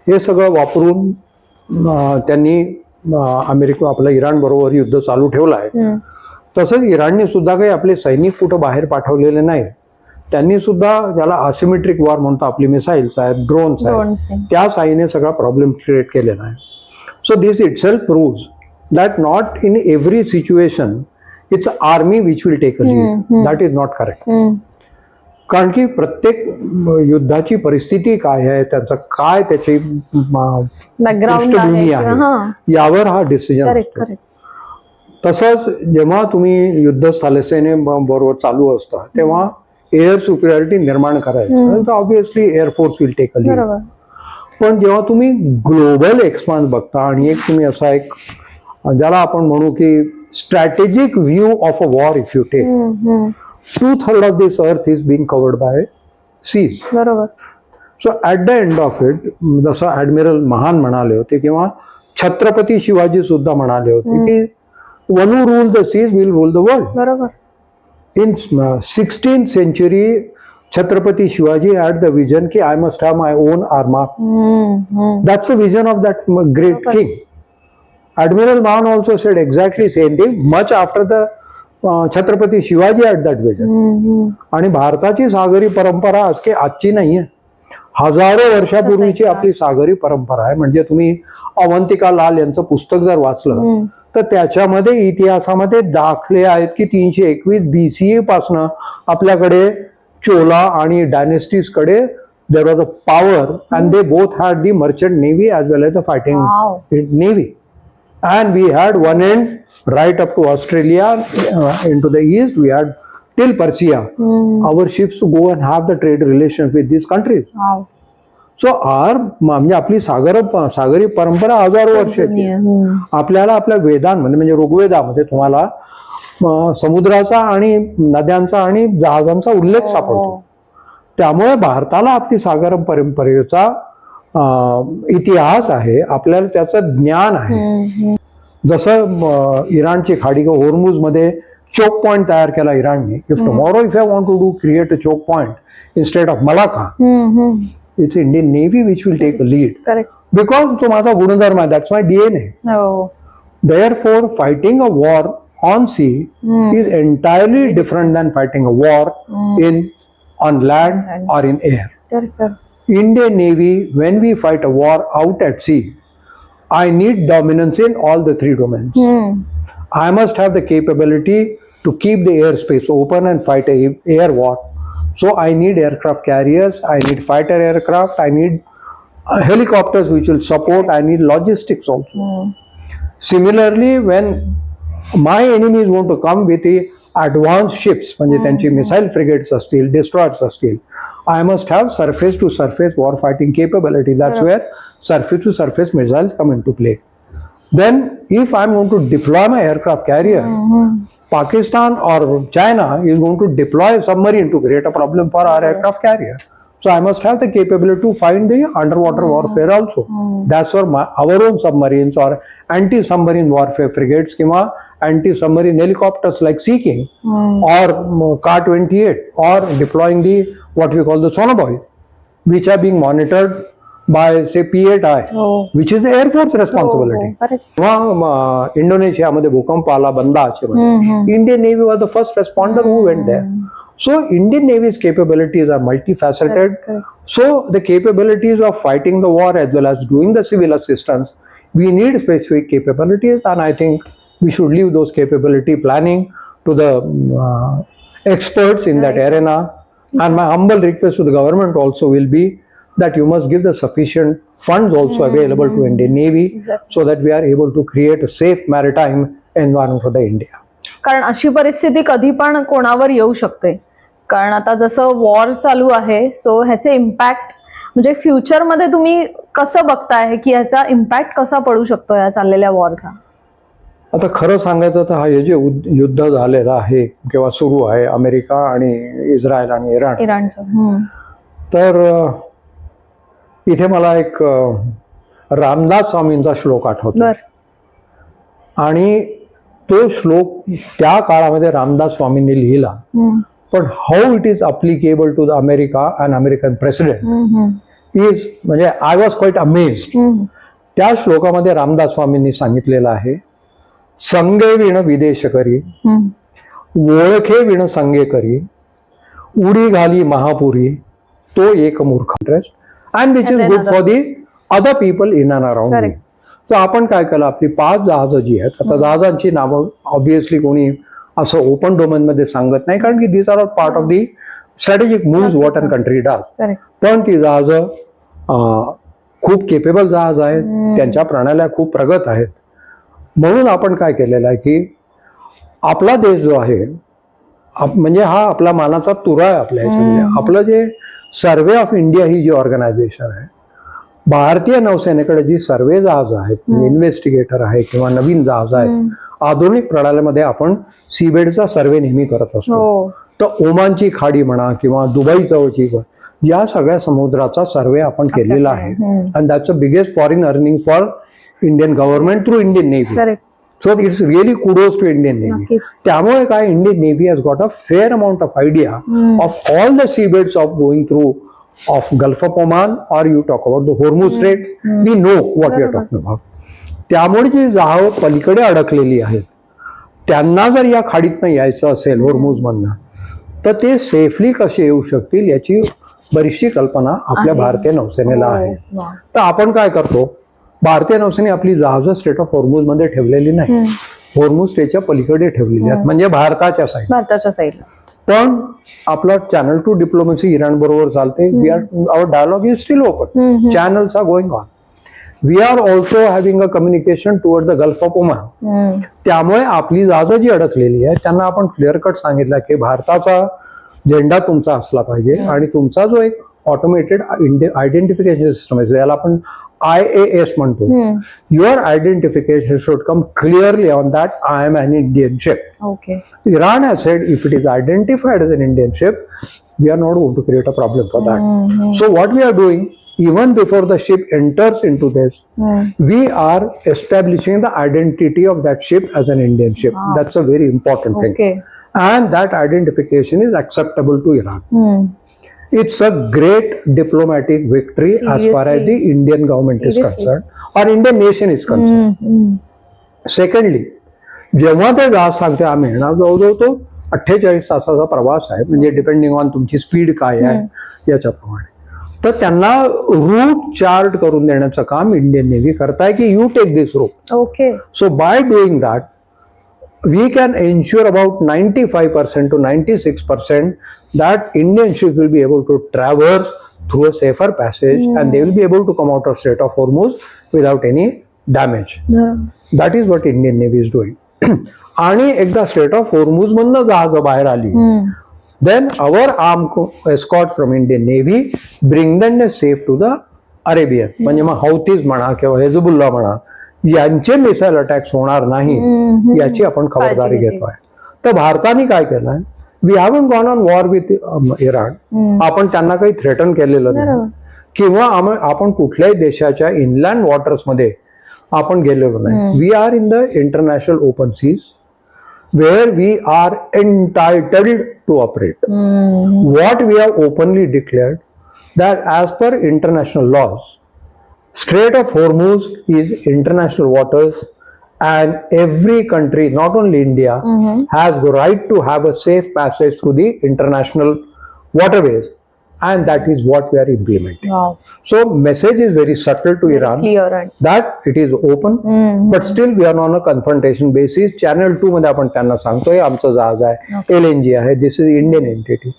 हे सगळं वापरून त्यांनी अमेरिका आपलं इराण बरोबर युद्ध चालू ठेवलं आहे. तसंच इराणने सुद्धा काही आपले सैनिक कुठं बाहेर पाठवलेले नाही. त्यांनी सुद्धा ज्याला असिमेट्रिक वॉर म्हणतो, आपली मिसाईल्स आहेत, ड्रोन्स आहेत, त्या साईने सगळा प्रॉब्लेम क्रिएट केलेला आहे. So this itself proves that not in every situation it's army which will take a lead. That is not correct. कारण की प्रत्येक युद्धाची परिस्थिती काय आहे, त्याचं काय त्याची पृष्ठभूमी आहे यावर हा डिसिजन असतो. तसंच जेव्हा तुम्ही युद्धस्थळ सेने बरोबर चालू असता तेव्हा एअर सुपिरियरिटी निर्माण करायचं तर obviously air force will take a lead. पण जेव्हा तुम्ही ग्लोबल एक्सपान्स बघता आणि एक तुम्ही असा एक ज्याला आपण म्हणू की strategic view of a war, if you take 2/3 of this earth is being covered by seas. बरोबर. So at the end of it, जसं ऍडमिरल महान म्हणाले होते किंवा छत्रपती शिवाजी सुद्धा म्हणाले होते की one who rule the seas will rule the world. बरोबर. In 16th century Chhatrapati Shivaji had the vision ki I must have my own arma. That's the vision of that great king. Admiral Mahan also said exactly same thing much after the Chhatrapati Shivaji had that vision. आणि भारताची सागरी परंपरा आज की आजची नाहीये, हजारो वर्षापूर्वीची आपली सागरी परंपरा आहे. म्हणजे तुम्ही अवंतिका लाल यांचं पुस्तक जर वाचलं तर त्याच्यामध्ये इतिहासामध्ये दाखले आहेत की 321 BCE पासून आपल्याकडे चोला आणि डायनेस्टीज कडे there was a power and they both had the merchant navy as well as the fighting navy. And we had one end right up to Australia, into the east we had till Persia. Our ships to go and have the trade relations with these countries. Wow. So म्हणजे आपली सागरी परंपरा हजारो वर्षाची. आपल्याला आपल्या वेदांमध्ये म्हणजे ऋग्वेदामध्ये तुम्हाला समुद्राचा आणि नद्यांचा आणि जहाजांचा उल्लेख सापडतो. त्यामुळे भारताला आपली सागर परंपरेचा इतिहास आहे, आपल्याला त्याचं ज्ञान आहे. जसं इराणची खाडी होर्मुझ मध्ये चोक पॉइंट तयार केला इराणने. If tomorrow if I want to do create a choke point instead of Malacca, it's Indian Navy which will take a lead because तो माझा गुणधर्म आहे, that's my DNA. Therefore fighting a war on sea is entirely different than fighting a war on land or in air. Indian Navy, when we fight a war out at sea, I need dominance in all the 3 domains. I must have the capability to keep the airspace open and fight a air war. So I need aircraft carriers, I need fighter aircraft, I need helicopters which will support, I need logistics also. Similarly, when my enemy is going to come with advance ships म्हणजे त्यांची missile frigates असतील, destroyers असतील, I must have surface to surface war fighting capability. That's where surface to surface missiles come into play. Then if I'm going to deploy my aircraft carrier, Pakistan or China is going to deploy a submarine to create a problem for our aircraft carrier. So I must have the capability to find the underwater warfare also. That's where our own submarines or anti-submarine warfare frigates किंवा anti-submarine helicopters like Sea King or Ka-28 or deploying the what we call the sonobuoy, which are being monitored by say P8I, which is the Air Force responsibility. किंवा इंडोनेशियामध्ये भूकंप आला बंदाचे मध्ये, Indian Navy was the first responder who went there. So Indian Navy's capabilities are multifaceted. So the capabilities of fighting the war as well as doing the civil assistance, we need specific capabilities, and I think we should leave those capability planning to the experts in that arena. And my humble request to the government also will be that you must give the sufficient funds also available to Indian Navy so that we are able to create a safe maritime environment for the India. कारण अशी परिस्थिती कधी पण कोणावर येऊ शकते. कारण आता जसं वॉर चालू आहे, सो ह्याचे इम्पॅक्ट म्हणजे फ्युचरमध्ये तुम्ही कसं बघताय की ह्याचा इम्पॅक्ट कसा पडू शकतो या चाललेल्या वॉरचा? आता खरं सांगायचं तर हा हे जे युद्ध झालेलं आहे किंवा सुरू आहे अमेरिका आणि इस्रायल आणि इराणचं, तर इथे मला एक रामदास स्वामींचा श्लोक आठवतो. आणि तो श्लोक त्या काळामध्ये रामदास स्वामींनी लिहिला, पण how it is applicable to the America and American president is म्हणजे आय वॉज क्वाईट अमेज्ड. त्या श्लोकामध्ये रामदास स्वामींनी सांगितलेलं आहे, संगे विण विदेश करी, ओळखे विण संगे करी, उडी घाली महापुरी, तो एक मूर्ख. And which is good for the other people in and around me. तर आपण काय केलं, आपली 5 जहाजं जी आहेत, आता जहाजांची नावं ऑब्विसली कोणी असं ओपन डोमेन मध्ये सांगत नाही, कारण की this are part of the strategic moves what an country does. पण ती जहाजं खूप केपेबल जहाज आहेत, त्यांच्या प्रणाल्या खूप प्रगत आहेत. म्हणून आपण काय केलेलं आहे की आपला देश जो आहे म्हणजे हा आपला मानाचा तुरा आहे आपल्या ह्याच्यामध्ये. आपलं जे सर्वे ऑफ इंडिया ही जी ऑर्गनायझेशन आहे, भारतीय नौसेनेकडे जी सर्वे जहाज आहेत, इन्व्हेस्टिगेटर आहे किंवा नवीन जहाज आहेत, आधुनिक प्रणालीमध्ये आपण सीबेडचा सर्वे नेहमी करत असतो. तर ओमानची खाडी म्हणा किंवा दुबई जवळची या सगळ्या समुद्राचा सर्वे आपण केलेला आहे. And that's a biggest foreign earning for Indian government through Indian navy. So it's really kudos to Indian Navy. त्यामुळे काय, Indian Navy has got a fair amount of idea of all the seabeds of going through of Gulf of Oman, or you talk about the Hormuz Straits. We know what we are talking about. त्यामुळे जी जहाज पलीकडे अडकलेली आहेत त्यांना जर या खाडीतनं यायचं असेल होर्मुझ मधनं, तर ते सेफली कसे येऊ शकतील याची बरीचशी कल्पना आपल्या भारतीय नौसेनेला आहे. तर आपण काय करतो, भारतीय नौसेने आपली जहाजं स्टेट ऑफ होर्मुझ मध्ये ठेवलेली नाही, होर्मुझ स्टेटच्या पलीकडे ठेवलेली आहेत, म्हणजे भारताच्या साईडला. पण आपला चॅनल टू डिप्लोमसी इराण बरोबर चालते. We are our dialogue is still open, channels are going on. We are also having a communication toward the Gulf of Oman. त्यामुळे आपली जहाजं जी अडकलेली आहे त्यांना आपण क्लिअर कट सांगितलं की भारताचा झेंडा तुमचा असला पाहिजे आणि तुमचा जो एक ऑटोमेटेड आयडेंटिफिकेशन सिस्टम आहे ज्याला आपण IAS म्हणतो, your identification should come clearly on that I am an Indian ship. Iran has said if it is identified as an Indian ship, we are not going to create a problem for that. So what we are doing, even before the ship enters into this, we are establishing the identity of that ship as an Indian ship. That's a very important thing. And that identification is acceptable to Iran. It's a great diplomatic victory as far as the Indian government is concerned, or Indian nation is concerned. Secondly, जेव्हा ते जहाज सांगते आम्ही येणार, जवळजवळ तो 48 तासाचा प्रवास आहे, म्हणजे डिपेंडिंग ऑन तुमची स्पीड काय आहे याच्याप्रमाणे. तर त्यांना रूट चार्ट करून देण्याचं काम इंडियन नेव्ही करताय की you take this route. So by doing that we can ensure about 95% to 96% that Indian ships will be able to traverse through a safer passage and they will be able to come out of Strait of Hormuz without any damage. That is what Indian Navy is doing. आणि एकदा straight of Hormuz मधनं जहाज बाहेर आली, then our armed escort from Indian Navy bring them safe to the Arabian. म्हणजे मग हौतीज म्हणा किंवा हिजबुल्ला म्हणा यांचे मिसाईल अटॅक्स होणार नाही याची आपण खबरदारी घेतोय. तर भारताने काय केलंय, we haven't gone on war with Iran. आपण त्यांना काही थ्रेटन केलेलं नाही किंवा आपण कुठल्याही देशाच्या इनलँड वॉटर्स मध्ये आपण गेलेलो नाही. We are in the international open seas where we are entitled to operate. What we have openly declared that as per international laws, Strait of Hormuz is international waters and every country, not only India, has the right to have a safe passage through the international waterways, and that is what we are implementing. Wow. So message is very subtle to Iran Clear. that it is open, but still we are on a confrontation basis. Channel 2 मध्ये आपण त्यांना सांगतोय आमचं जहाज आहे, LNG आहे, this is Indian entity.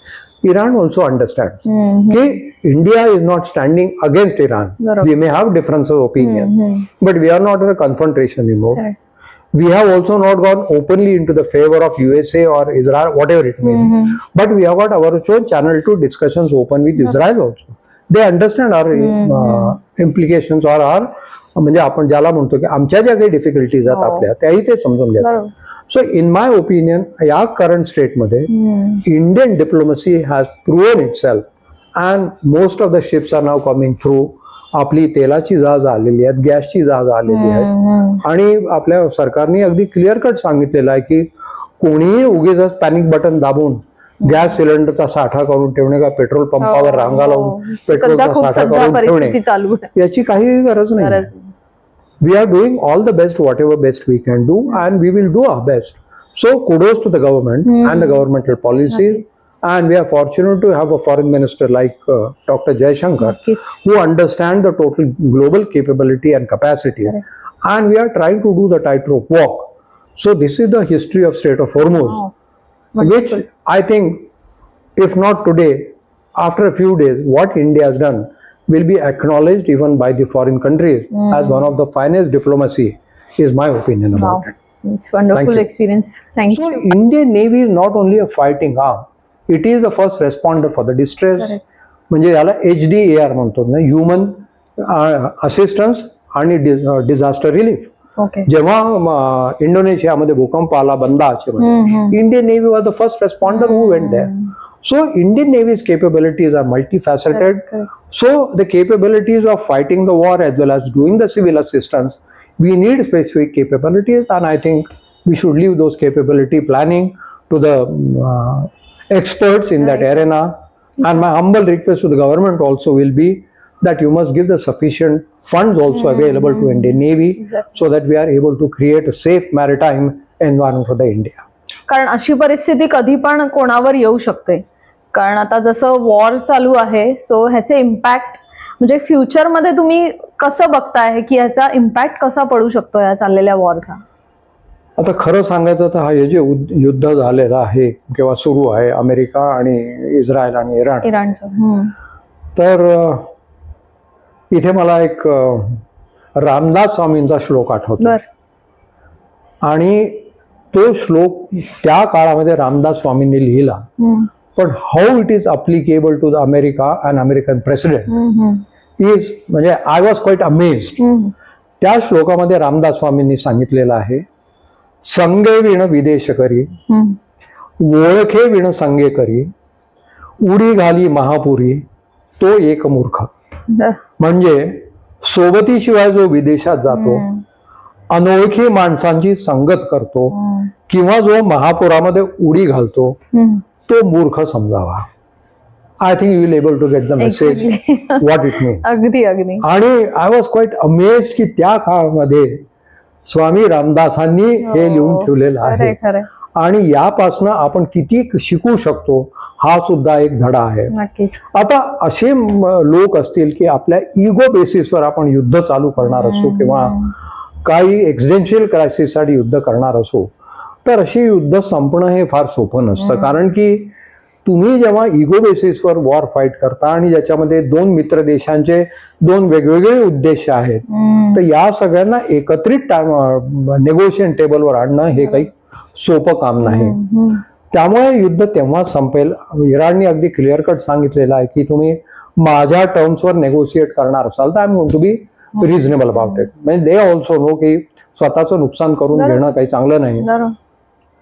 Iran also understands कि India is not standing against Iran. We may have difference of opinion, but we are not in a confrontation anymore. Correct. We have also not gone openly into the favor of USA or Israel, whatever it may be. But we have got our own channel 2 discussions open with Israel also. They understand our implications or our म्हणजे आपण ज्याला म्हणतो की आमच्या ज्या काही difficulties आहेत आपल्या त्याही ते समजून घेतात. सो इन माय ओपिनियन या करंट स्टेटमध्ये Indian diplomacy has proven itself and most of the ships are now coming through. आपली तेलाची जहाज आलेली आहेत, गॅसची जहाज आलेली आहेत आणि आपल्या सरकारने अगदी क्लिअर कट सांगितलेलं आहे की कोणीही उगीच पॅनिक बटन दाबून गॅस सिलेंडरचा साठा करून ठेवणे का पेट्रोल पंपावर रांगा लावून पेट्रोलचा साठा करून ठेवणे याची काही गरज नाही. We are doing all the best whatever best we can do and we will do our best. So kudos to the government and the governmental policies. And we are fortunate to have a foreign minister like Dr. Jaishankar, who understands the total global capability and capacity. And we are trying to do the tightrope walk. So this is the history of Strait of Hormuz, which I think, if not today, after a few days, what India has done will be acknowledged even by the foreign countries as one of the finest diplomacy, is my opinion about it. It's wonderful experience. Thank you. So Indian Navy is not only a fighting arm. It is the first responder for the distress. म्हणजे याला HDAR म्हणतो ना, human assistance आणि disaster relief. जेव्हा इंडोनेशियामध्ये भूकंप आला बंदाचे मध्ये, Indian Navy was the first responder who went there. So Indian Navy's capabilities are multifaceted. So the capabilities of fighting the war as well as doing the civil assistance, we need specific capabilities and I think we should leave those capability planning to the experts in that arena. And my humble request to the government also will be that you must give the sufficient funds also available to Indian Navy so that we are able to create a safe maritime environment for the India. कारण अशी परिस्थिती कधी पण कोणावर येऊ शकते. कारण आता जसं वॉर चालू आहे, सो ह्याचे इम्पॅक्ट म्हणजे फ्युचर मध्ये तुम्ही कसं बघताय की ह्याचा इम्पॅक्ट कसा पडू शकतो या चाललेल्या वॉरचा? आता खरं सांगायचं तर हे जे युद्ध झालेलं आहे किंवा सुरू आहे अमेरिका आणि इस्रायल आणि इराणचं, तर इथे मला एक रामदास स्वामींचा श्लोक आठवतो. आणि तो श्लोक त्या काळामध्ये रामदास स्वामींनी लिहिला, पण how it is applicable to the America and American president is म्हणजे आय वॉज क्वाईट अमेज्ड. त्या श्लोकामध्ये रामदास स्वामींनी सांगितलेलं आहे, संगे विण विदेश करी, ओळखे विण संगे करी, उडी घाली महापुरी, तो एक मूर्ख. म्हणजे सोबतीशिवाय जो विदेशात जातो, अनोळखी माणसांची संगत करतो किंवा जो महापुरामध्ये उडी घालतो, तो मूर्ख समजावा. I think you will able to get the message what it means. अगदी अगदी. आणि आय वॉज क्वाईट अमेज्ड की त्या काळामध्ये स्वामी रामदासांनी हे लिहून ठेवलेलं आहे. आणि यापासनं आपण किती शिकू शकतो हा सुद्धा एक धडा आहे. आता असे लोक असतील की आपल्या इगो बेसिसवर आपण युद्ध चालू करणार असो किंवा काही एक्झिस्टेन्शियल क्रायसिससाठी युद्ध करणार असो, तर अशी युद्ध संपणं हे फार सोपं नसतं. कारण की तुम्ही जेव्हा इगो बेसिसवर वॉर फाईट करता आणि ज्याच्यामध्ये दोन मित्र देशांचे दोन वेगवेगळे उद्देश आहेत, तर या सगळ्यांना एकत्रित नेगोशिएशन टेबलवर आणणं हे काही सोपं काम नाही. त्यामुळे युद्ध तेव्हाच संपेल. इराणने अगदी क्लिअर कट सांगितलेलं आहे की तुम्ही माझ्या टर्म्सवर नेगोशिएट करणार असाल तर I am going to be reasonable about it. म्हणजे दे ऑल्सो नो की स्वतःचं नुकसान करून घेणं काही चांगलं नाही.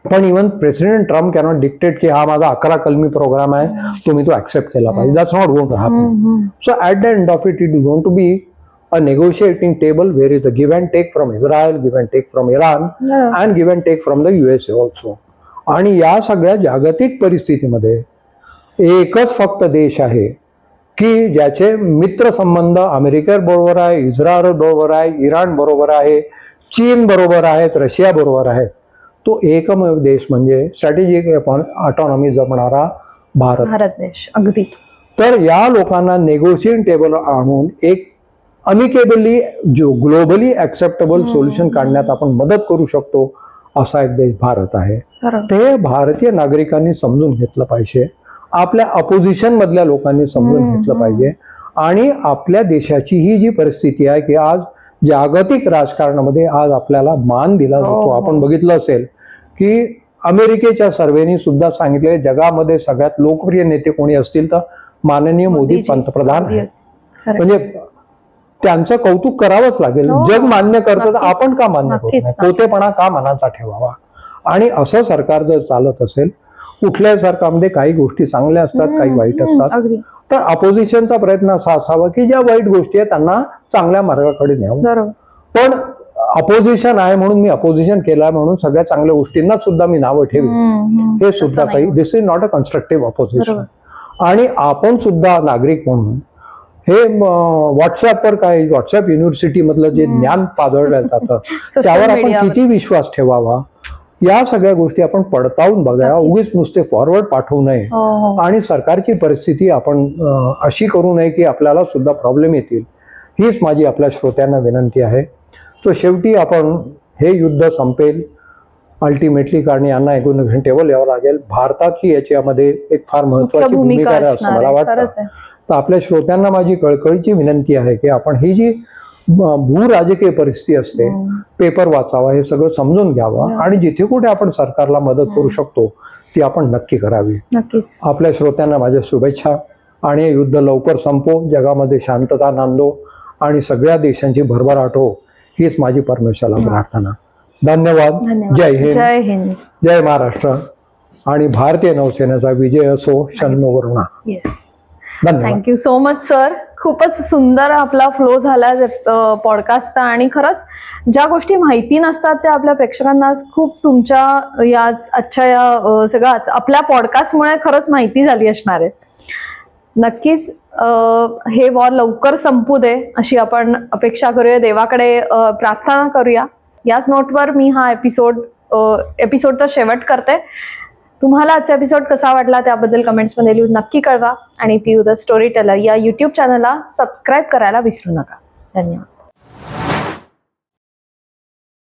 पण even president Trump cannot dictate की हा माझा 11 कलमी प्रोग्राम आहे, तुम्ही तो ऍक्सेप्ट केला पाहिजे. That's not going to happen. So at the end of it it is going to be a negotiating table where is a give and take from Israel, give and take from Iran, and give and take from the USA also. आणि या सगळ्या जागतिक परिस्थितीमध्ये एकच फक्त देश आहे की ज्याचे मित्र संबंध अमेरिकेबरोबर आहे, इस्रायल बरोबर आहे, इराण बरोबर आहे, चीन बरोबर आहेत, रशिया बरोबर आहेत. तो एकमेव देश म्हणजे स्ट्रॅटेजिक ऑटॉनॉमी जपणारा भारत देश. अगदी. तर या लोकांना नेगोशिएशन टेबल आणून एक अमिकेबली जो ग्लोबली ऍक्सेप्टेबल सोल्युशन काढण्यात आपण मदत करू शकतो असा एक देश भारत आहे. ते भारतीय नागरिकांनी समजून घेतलं पाहिजे, आपल्या अपोजिशन मधल्या लोकांनी समजून घेतलं पाहिजे. आणि आपल्या देशाची ही जी परिस्थिती आहे की आज जागतिक राजकारणामध्ये आज आपल्याला मान दिला जातो. आपण बघितलं असेल की अमेरिकेच्या सर्व्हेनी सुद्धा सांगितले जगामध्ये सगळ्यात लोकप्रिय नेते कोणी असतील तर माननीय मोदी पंतप्रधान आहेत. म्हणजे त्यांचं कौतुक करावंच लागेल. जग मान्य करतं तर आपण का मान्य करू नये? पोतेपणा का मनाचा ठेवावा? आणि असं सरकार जर चालत असेल, कुठल्याही सरकारमध्ये काही गोष्टी चांगल्या असतात, काही वाईट असतात, तर अपोजिशनचा प्रयत्न असा असावा की ज्या वाईट गोष्टी आहेत त्यांना चांगल्या मार्गाकडे न्यावं. पण अपोजिशन आहे म्हणून मी अपोजिशन केला म्हणून सगळ्या चांगल्या गोष्टींना सुद्धा मी नावं ठेवी, हे सुद्धा काही this is not a constructive opposition. आणि आपण सुद्धा नागरिक म्हणून हे व्हॉट्सअपवर काय व्हॉट्सअप युनिव्हर्सिटी मधलं जे ज्ञान पादळलं जातं त्यावर आपण किती विश्वास ठेवावा, या सगळ्या गोष्टी आपण पडताळून बघाव्या. उगीच नुसते फॉरवर्ड पाठवू नये आणि सरकारची परिस्थिती आपण अशी करू नये की आपल्याला सुद्धा प्रॉब्लेम येतील. हीच माझी आपल्या श्रोत्यांना विनंती आहे. तो शेवटी आपण हे युद्ध संपेल अल्टिमेटली, कारण यांना एकूण टेबल यावं लागेल. भारताची याच्यामध्ये एक फार महत्वाची भूमिका आहे असं मला वाटतं. तर आपल्या श्रोत्यांना माझी कळकळीची विनंती आहे की आपण ही जी भू राजकीय परिस्थिती असते, पेपर वाचावा, हे सगळं समजून घ्यावं आणि जिथे कुठे आपण सरकारला मदत करू शकतो ती आपण नक्की करावी. नक्कीच. आपल्या श्रोत्यांना माझ्या शुभेच्छा आणि युद्ध लवकर संपो, जगामध्ये शांतता नांदो आणि सगळ्या देशांची भरभराट हो, हीच माझी परमेश्वराला प्रार्थना. धन्यवाद. जय हिंद. जय हिंद. जय महाराष्ट्र. आणि भारतीय नौसेनेचा विजय असो. शन्नो वरुणा. धन्यवाद. Thank you so much sir. खूपच सुंदर आपला फ्लो झाला पॉडकास्टचा. आणि खरंच ज्या गोष्टी माहिती नसतात त्या आपल्या प्रेक्षकांना खूप तुमच्या या आजच्या या सगळ्या आपल्या पॉडकास्टमुळे खरंच माहिती झाली असणार आहे. नक्कीच हे वॉर लवकर संपू दे अशी आपण अपेक्षा करूया, देवाकडे प्रार्थना करूया. याच नोटवर मी हा एपिसोडचा शेवट करते. तुम्हाला आजचा एपिसोड कसा वाटला त्याबद्दल कमेंट्समध्ये लिहून नक्की कळवा. आणि पियू द स्टोरी टेलर या युट्यूब चॅनलला सबस्क्राईब करायला विसरू नका. धन्यवाद.